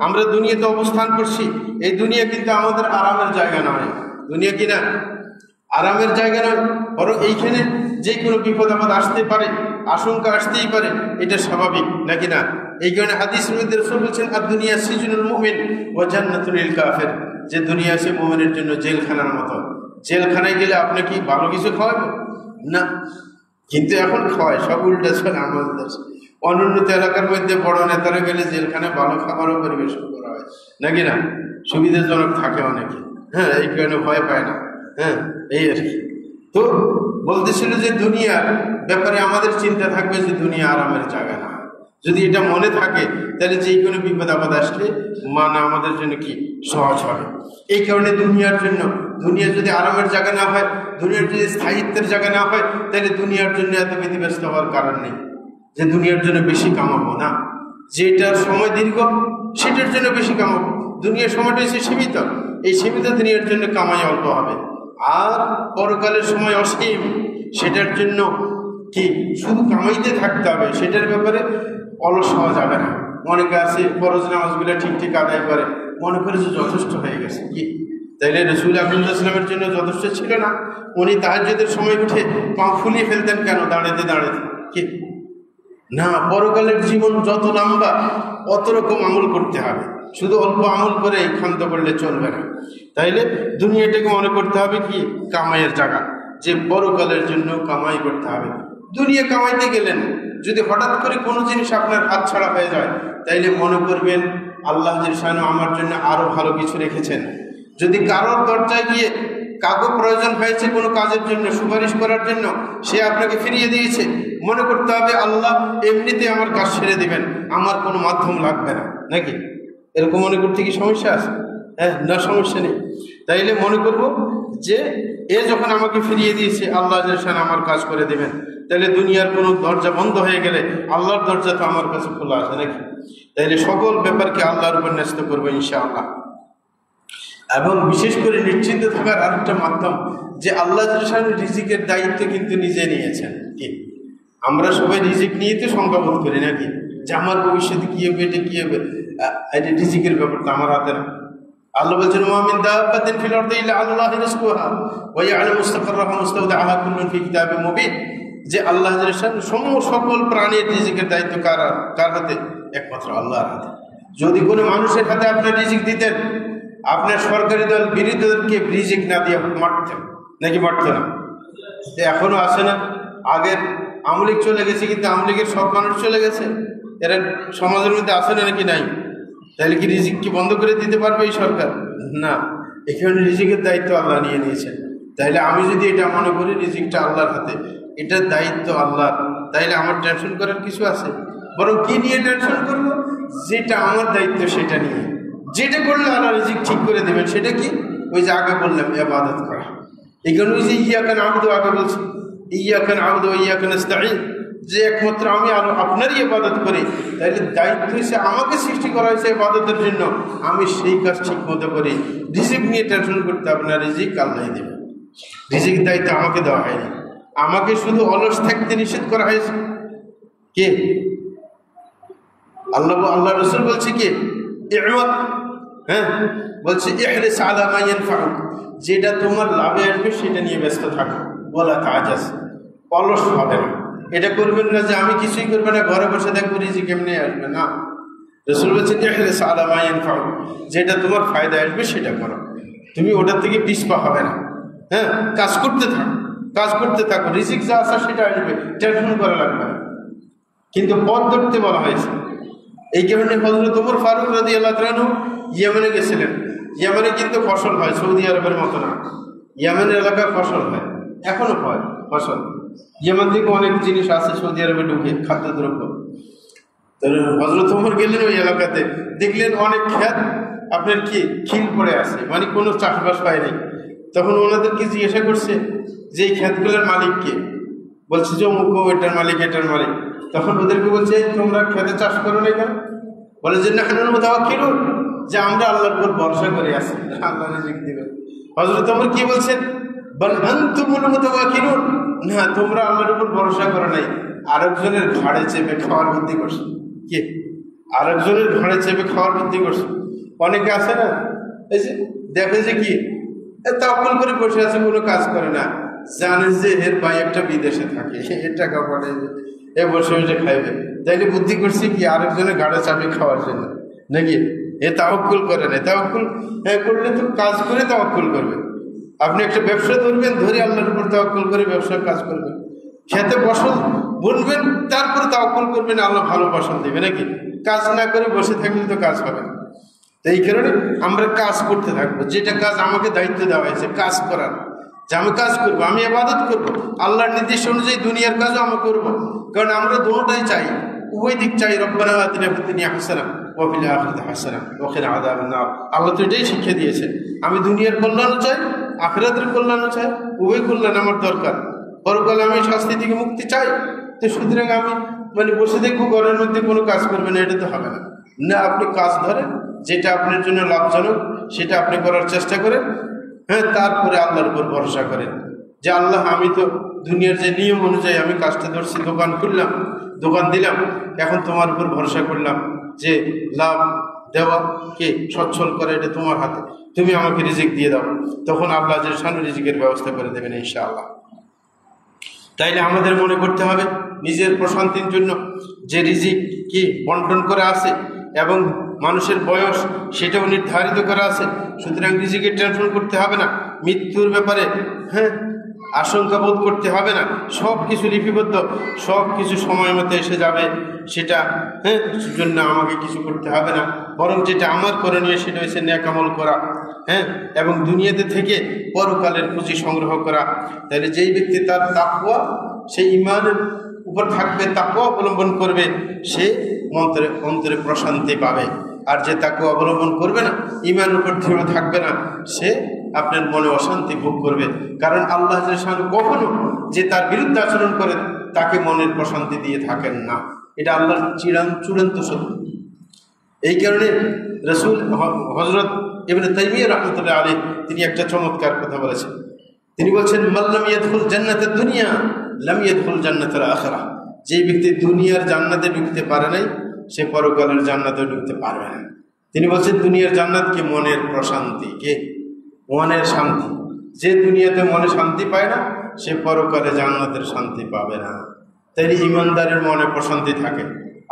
আমরা দুনিয়াতে অবস্থান করছি, এই দুনিয়া কিন্তু আমাদের আরামের জায়গা নয়। দুনিয়া কিনা আরামের জায়গা নয়, বরং এইখানে যে কোনো বিপদ আপদ আসতে পারে, আশঙ্কা আসতেই পারে, এটা স্বাভাবিক নাকি না? এই কারণে হাদিসের মধ্যে রাসূল বলেছেন, আর দুনিয়া সিজনুল মুমিন ওয়া জান্নাতুল লিল কাফির, যে দুনিয়া সে মুমিনের জন্য জেলখানার মতো। জেলখানায় গেলে আপনি কি ভালো কিছু খাওয়াবে না, কিন্তু এখন খাওয়ায়, সব উল্টা চলে আমাদের। অনুন্নত এলাকার মধ্যে বড় নেতারা গেলে জেলখানায় ভালো খাবারও পরিবেশন করা হয় নাকি না, সুবিধাজনক থাকে অনেকে। হ্যাঁ, এই কারণে ভয় পায় না। হ্যাঁ, এই আর কি। তো বলতেছিল যে দুনিয়ার ব্যাপারে আমাদের চিন্তা থাকবে যে দুনিয়া আরামের জায়গা না। যদি এটা মনে থাকে, তাহলে যে কোনো বিপদ আপদ আসলে মানা আমাদের জন্য কি সহজ হবে। এই কারণে দুনিয়া যদি আরামের জায়গা না হয়, দুনিয়ার যদি স্থায়িত্বের জায়গা না হয়, তাহলে দুনিয়ার জন্য এত ব্যতিব্যস্ত হওয়ার কারণ নেই যে দুনিয়ার জন্য বেশি কামাবো না। যেটার সময় দীর্ঘ, সেটার জন্য বেশি কামাবো। দুনিয়ার সময়টা এসে সীমিত, এই সীমিত দুনিয়ার জন্য কামাই অল্প হবে। আর পরকালের সময় অসীম, সেটার জন্য কি শুধু কামাইতে থাকতে হবে, সেটার ব্যাপারে অলস হওয়া যাবে না। অনেকে আছে ফরজ নামাজগুলো ঠিক আদায় করে, মনে করে যে যথেষ্ট হয়ে গেছে। কি তাইলে রাসূল আকরাম সাল্লাল্লাহু আলাইহি ওয়াসাল্লামের জন্য যথেষ্ট ছিল না? উনি তাহাজ্জুদের সময় উঠে পা ফুলিয়ে ফেলতেন কেন দাঁড়াতে কি না? পরকালের জীবন যত লম্বা, অত রকম আমল করতে হবে। শুধু অল্প আমল করে ক্ষান্ত করলে চলবে না। তাইলে দুনিয়াটাকে মনে করতে হবে কি কামাইয়ের জায়গা, যে পরকালের জন্য কামাই করতে হবে। দুনিয়া কামাইতে গেলেন, যদি হঠাৎ করে কোনো জিনিস আপনার হাত ছাড়া হয়ে যায়, তাইলে মনে করবেন আল্লাহ জিশানু আমার জন্য আরো ভালো কিছু রেখেছেন। যদি কারোর দরজায় গিয়ে কাগো প্রয়োজন হয়েছে কোনো কাজের জন্য, সুপারিশ করার জন্য, সে আপনাকে ফিরিয়ে দিয়েছে, মনে করতে হবে আল্লাহ এমনিতে আমার কাজ ছেড়ে দিবেন, আমার কোনো মাধ্যম লাগবে না, নাকি? এরকম মনে করতে কি সমস্যা আছে? হ্যাঁ, না, সমস্যা নেই। তাইলে মনে করব যে এ যখন আমাকে ফিরিয়ে দিয়েছে, আল্লাহ জিশানু আমার কাজ করে দেবেন। তাহলে দুনিয়ার কোনো দরজা বন্ধ হয়ে গেলে আল্লাহর দরজা তো আমার কাছে খোলা আছে, নাকি? তাইলে সকল ব্যাপারকে আল্লাহর উপর ন্যস্ত করবো ইনশাআল্লাহ। এবং বিশেষ করে নিশ্চিন্ত থাকার আরেকটা মাধ্যম যে আল্লাহ রিজিকের দায়িত্ব কিন্তু নিজে নিয়েছেন। কি আমরা সবাই রিজিক নিয়ে তো সংখ্যাবোধ করি নাকি, যে আমার ভবিষ্যতে কি হবে, এটা কি হবে, এটা রিজিকের ব্যাপারটা আমার হাতে না। আল্লাহ বলছেন ওয়া মিন দাব্বাতিন ফিল আরদি ইল্লা আল্লাহু রিজকুহা ওয়া ইয়ালামু মুস্তাকাররাহা মুস্তাওদাআহা কুল্লুন ফি কিতাবিন মুবিন, যে আল্লাহ সকল প্রাণীর রিজিকের দায়িত্ব কার হাতে? একমাত্র আল্লাহর হাতে। যদি কোনো মানুষের হাতে আপনার রিজিক দিতেন, আপনার সরকারি দল বিরোধী দলকে রিজিক না দিয়ে মারতেন নাকি মারত না? এখনো আসে না? আগের আওয়ামী লীগ চলে গেছে, কিন্তু আওয়ামী লীগের সব মানুষ চলে গেছে, এরা সমাজের মধ্যে আসে না নাকি নাই? তাহলে কি রিজিক কি বন্ধ করে দিতে পারবে এই সরকার? না, এখানে রিজিকের দায়িত্ব আল্লাহ নিয়ে নিয়েছেন। তাইলে আমি যদি এটা মনে করি রিজিকটা আল্লাহর হাতে, এটার দায়িত্ব আল্লাহর, তাইলে আমার টেনশন করার কিছু আছে? বরং কি নিয়ে টেনশন করব? যেটা আমার দায়িত্ব সেটা নিয়ে। যেটা করলে আল্লাহ রিজিক ঠিক করে দেবেন সেটা কি? ওই যে আগে বললাম ইবাদত করা। এই কারণে ওই যে ইয়াকা না'বুদু আগে বলছি, ইয়াকা না'বুদু ওয়া ইয়াকা নাস্তাঈন, যে একমাত্র আমি আপনারই ইবাদত করি, তাইলে দায়িত্ব হচ্ছে আমাকে সৃষ্টি করা হয়েছে ইবাদতের জন্য, আমি সেই কাজ ঠিক মতো করি। রিজিক নিয়ে টেনশন করতে আপনার রিজিক আল্লাহ দেবে। রিজিক দায়িত্ব আমাকে দেওয়া হয়নি, আমাকে শুধু অলস থাকতে নিষেধ করা হয়েছে। কে? আল্লাহ রাসূল বলছে কে? ই'মাদ, হ্যাঁ বলছে ইহরিস আলা মা ইয়ানফাউক, যেটা তোমার লাভে আসবে সেটা নিয়ে ব্যস্ত থাকো, ওয়ালা তাআজাজ, অলস হবে না। এটা করবেন না যে আমি কিছুই করবে না, ঘরে বসে দেখবো রিজিক এমনি আসবে না। রাসূল বলছেন ইহরিস আলা মা ইয়ানফাউক, যেটা তোমার ফায়দা আসবে সেটা করো, তুমি ওটার থেকে পিছপা হবে না। হ্যাঁ, কাজ করতে থাকো, কাজ করতে থাকো, রিজিক যা আসা সেটা আসবে, টেনশন করা লাগবে না। কিন্তু পথ ধরতে বলা হয়েছে। এই কারণে হযরত ওমর ফারুক রাদিয়াল্লাহু তাআলা আনহু ইয়েমেনে গেছিলেন। ইয়েমেনে কিন্তু ফসল হয়, সৌদি আরবের মতো না। ইয়েমেনের এলাকার ফসল হয়, এখনো হয় ফসল। ইয়েমেন থেকে অনেক জিনিস আছে সৌদি আরবে ঢুকে, খাদ্যদ্রব্য। তো হযরত ওমর গেলেন ওই এলাকাতে, দেখলেন অনেক ক্ষেত আপনার কি খিল পড়ে আছে, মানে কোনো চাষবাস পায়নি। তখন ওনাদেরকে জিজ্ঞাসা করছে যে এই ক্ষেতগুলোর মালিক কে? বলছে যে অমুক, এটার মালিক, এটার মালিক। তখন ওদেরকে বলছে তোমরা খেতে চাষ করো না কেন? বলে যে নাহনুল মুতাওয়াক্কিলুন, যে আমরা আল্লাহর উপর ভরসা করে আছি, আল্লাহ রিজিক দিবেন। হযরত ওমর কি বলছেন? বাল আনতুমুল মুতাওয়াক্কিলুন, না তোমরা আল্লাহর উপর ভরসা করো নাই, আরেকজনের ঘাড়ে চেপে খাওয়ার বুদ্ধি করছো। কি? আরেকজনের ঘাড়ে চেপে খাওয়ার বুদ্ধি করছো। অনেকে আছে না, এই যে দেখে যে কি তাওয়াক্কুল করে বসে আছে, কোনো কাজ করে না, জানে যে এর ভাই একটা বিদেশে থাকে, এর টাকা পাঠাইবে, এ বসে বসে খাইবে, তাইলে বুদ্ধি করছে কি আরেকজনের ঘাড়ে চাপে খাওয়ার জন্য, নাকি? এ তাওয়াক্কুল করে না। তাওয়াক্কুল করলে তো কাজ করে তাওয়াক্কুল করবে। আপনি একটা ব্যবসা ধরবেন, ধরে আল্লাহর উপর তাওয়াক্কুল করে ব্যবসার কাজ করবেন। খেতে ফসল বুনবেন, তারপরে তাওয়াক্কুল করবেন, আল্লাহ ভালো ফসল দেবে, নাকি? কাজ না করে বসে থাকলে তো কাজ হবে না। তো এই কারণে আমরা কাজ করতে থাকবো, যেটা কাজ আমাকে দায়িত্ব দেওয়া হয়েছে কাজ করার, যে আমি কাজ করবো, আমি ইবাদত করবো, আল্লাহর নির্দেশ অনুযায়ী দুনিয়ার কাজও আমি করবো। কারণ আমরা দুটোটাই চাই, উভয় দিক চাই। রব্বানা আতিনা ফিদ দুনিয়া হাসানাহ ওয়া ফিল আখিরাতি হাসানাহ ওয়া কিনা আযাবান নার। আল্লাহ তো এটাই শিক্ষা দিয়েছে, আমি দুনিয়ার কল্যাণও চাই, আখিরাতের কল্যাণও চাই, উভয় কল্যাণ আমার দরকার। পরকালে আমি শাস্তি থেকে মুক্তি চাই। তো সুতরাং আমি মানে বসে দেখবো ঘরের মধ্যে কোনো কাজ করবে না, এটা তো হবে না। না, আপনি কাজ ধরেন, যেটা আপনার জন্য লাভজনক সেটা আপনি করার চেষ্টা করেন। হ্যাঁ, তারপরে আল্লাহর উপর ভরসা করেন যে আল্লাহ, আমি তো দুনিয়ার যে নিয়ম অনুযায়ী আমি কাজটা ধরছি, দোকান খুললাম, দোকান দিলাম, এখন তোমার উপর ভরসা করলাম যে লাভ দেওয়া কে সচ্ছল করে, এটা তোমার হাতে, তুমি আমাকে রিজিক দিয়ে দাও। তখন আল্লাহ যে শান রিজিকের ব্যবস্থা করে দেবেন ইনশাআল্লাহ। তাইলে আমাদের মনে করতে হবে নিজের প্রশান্তির জন্য যে রিজিক কি বন্টন করা আছে এবং মানুষের বয়স সেটাও নির্ধারিত করা আছে। সুতরাং রিজিকের টেনশন করতে হবে না, মৃত্যুর ব্যাপারে হ্যাঁ আশঙ্কা বোধ করতে হবে না। সব কিছু লিপিবদ্ধ, সব কিছু সময় মতো এসে যাবে, সেটা হ্যাঁ জন্য আমাকে কিছু করতে হবে না। বরং যেটা আমার করণীয় সেটা হচ্ছে নেক আমল করা, হ্যাঁ, এবং দুনিয়াতে থেকে পরকালের পুঁজি সংগ্রহ করা। তাহলে যেই ব্যক্তি তার তাকওয়া, সেই ঈমানের উপর থাকবে, তাকওয়া অবলম্বন করবে, সে অন্তরে প্রশান্তি পাবে। আর যে তাকওয়া অবলম্বন করবে না, ঈমানের উপর দৃঢ় থাকবে না, সে আপনার মনে অশান্তি ভোগ করবে। কারণ আল্লাহ কখনো যে তার বিরুদ্ধে আচরণ করে তাকে মনের প্রশান্তি দিয়ে থাকেন না, এটা আল্লাহর চূড়ান্ত সত্য। এই কারণে রাসূল হযরত ইবনে তাইমিয়া রাহমাতুল্লাহ আলাইহি তিনি একটা চমৎকার কথা বলেছেন। তিনি বলছেন, মান লাম ইয়াদখুল জান্নাতাদ দুনিয়া লাম ইয়াদখুল জান্নাতাল আখিরাহ। যে ব্যক্তি দুনিয়ার জান্নাতে ঢুকতে পারে নাই, সে পরকালের জান্নাতে ঢুকতে পারবে না। তিনি বলছেন দুনিয়ার জান্নাত কি? মনের প্রশান্তি, কে? মনের শান্তি। যে দুনিয়াতে মনে শান্তি পায় না, সে পরকালে জান্নাতের শান্তি পাবে না। তাই ইমানদারের মনে প্রশান্তি থাকে।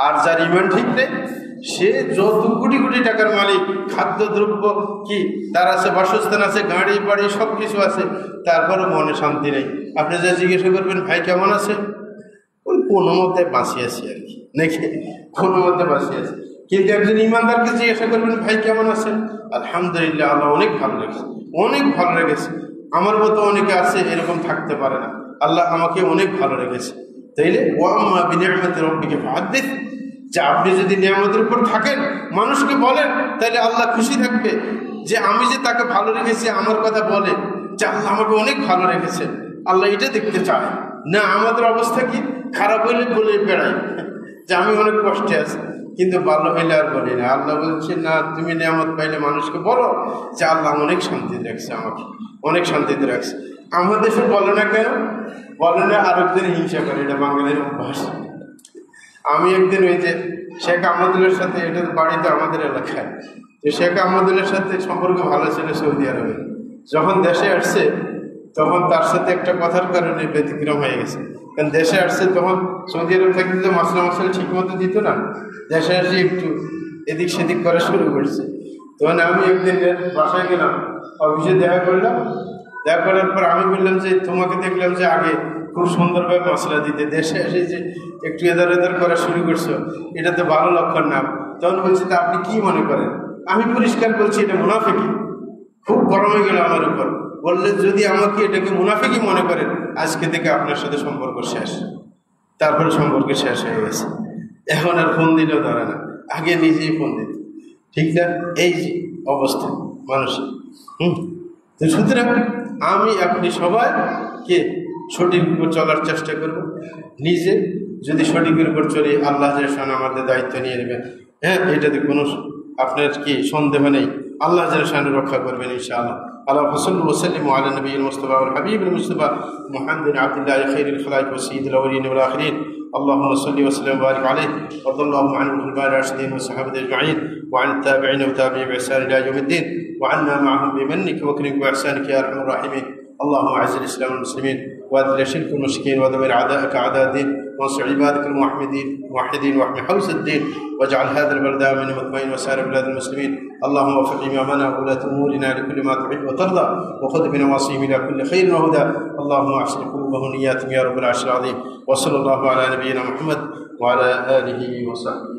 আর যার ইমান ঠিক নেই, সে যত কোটি কোটি টাকার মালিক, খাদ্যদ্রব্য কি তার আছে, বাসস্থান আছে, গাড়ি বাড়ি সব কিছু আছে, তারপরে মনে শান্তি নেই। আপনি যা জিজ্ঞাসা করবেন ভাই কেমন আছে, ওই কোনো মতে বাঁচিয়ে আছি আর কি, নাকি কোনো মতে বাঁচিয়ে আছে। কিন্তু একজন ইমানদারকে জিজ্ঞাসা করবেন ভাই কেমন আছেন, আলহামদুলিল্লাহ, আল্লাহ অনেক ভালো রেখেছে, অনেক ভালো রেখেছে, আমার মতো অনেকে আছে এরকম থাকতে পারে না, আল্লাহ আমাকে অনেক ভালো রেখেছে। তাইলে ওয়া আম্মা বিনিআমাতি রাব্বিকা ফাহাদ্দিস, যে আপনি যদি নিয়ামতের উপর থাকেন, মানুষকে বলেন, তাহলে আল্লাহ খুশি থাকবে যে আমি যে তাকে ভালো রেখেছি, আমার কথা বলে যে আল্লাহ আমাকে অনেক ভালো রেখেছে। আল্লাহ এটা দেখতে চায় না আমাদের অবস্থা কি, খারাপ হইলে বলে বেড়াই যে আমি অনেক কষ্টে আছি, কিন্তু ভালো হইলে আর বলি না। আল্লাহ বলছে না, তুমি নিয়ামত পাইলে মানুষকে বলো যে আল্লাহ অনেক শান্তিতে রাখছে, আমাকে অনেক শান্তিতে রাখছে। আমাদের দেশে বলে না কেন? বলে না আরেকদিন হিংসা করে, এটা বাঙালির অভ্যাস। আমি একদিন ওই যে শেখ আহমদুল্লার সাথে, এটা বাড়িতে আমাদের এলাকায়, তো শেখ আহমদুল্লার সাথে সম্পর্ক ভালো ছিল সৌদি আরবে। যখন দেশে আসছে তখন তার সাথে একটা কথার কারণে ব্যতিক্রম হয়ে গেছে। কারণ দেশে আসছে তখন সৌদি আরব থাকতে তো মশলা ঠিক মতো দিত না, দেশে আসে একটু এদিক সেদিক করা শুরু করছে। তখন আমি একদিন বাসায় গেলাম, অফিসে দেখা করলাম। দেখা করার পর আমি বললাম যে তোমাকে দেখলাম যে আগে খুব সুন্দরভাবে মশলা দিতে, দেশে এসে যে একটু এদার এদার করা শুরু করছো, এটা তো ভালো লক্ষণ না। তখন বলছি তা আপনি কি মনে করেন? আমি পরিষ্কার বলছি এটা মুনাফিকি। খুব গরম হয়ে গেল আমার উপর, বললেন যদি আমাকে এটাকে মুনাফিকি মনে করেন, আজকে থেকে আপনার সাথে সম্পর্ক শেষ। তারপরে সম্পর্ক শেষ হয়ে গেছে। এখন আর ফোন দিলেও ধরে না, আগে নিজেই ফোন দিত। ঠিক না? এই যে অবস্থা মানুষের। তো সুতরাং আমি আপনি সবাইকে সঠিক উপর চলার চেষ্টা করব। নিজে যদি সঠিকের উপর চলি, আল্লাহ জান আমাদের দায়িত্ব নিয়ে নেবেন। হ্যাঁ, এটাতে কোনো আপনার কি সন্দেহ নেই, আল্লাহ জান রক্ষা করবেন ইনশাআল্লাহ। আল্লাহ সাল্লাল্লাহু আলাইহি ওয়া সাল্লাম আলা নবিয়িল মুস্তাফা ওয়াল হাবিবিল মুস্তাফা মুহাম্মাদিন আবদুল্লাহি খায়রুল খালাইক ওয়া সাইয়্যিদুল আউওয়ালিন ওয়াল আখিরিন। اللهم صل وسلم وبارك عليه وارض اللهم عن الخلفاء الراشدين والصحابه اجمعين وعن التابعين وتابعين باحسان الى يوم الدين وعنا معهم بمنك وكرمك واحسانك يا ارحم الراحمين. اللهم اعز الاسلام والمسلمين واذل الشرك والمشركين ودمر اعداءك اعداء الدين وانصر عبادك الموحدين واحمي حوز الدين واجعل هذا البلد امنا مطمئنا وسائر بلاد المسلمين. اللهم وفق امامنا وولاة امورنا لكل ما تحب وترضى وخذ بنواصيهم الى كل خير وهدى. اللهم احسن قلوبهم ونياتهم يا رب العرش العظيم. وصلى الله على نبينا محمد وعلى اله وصحبه.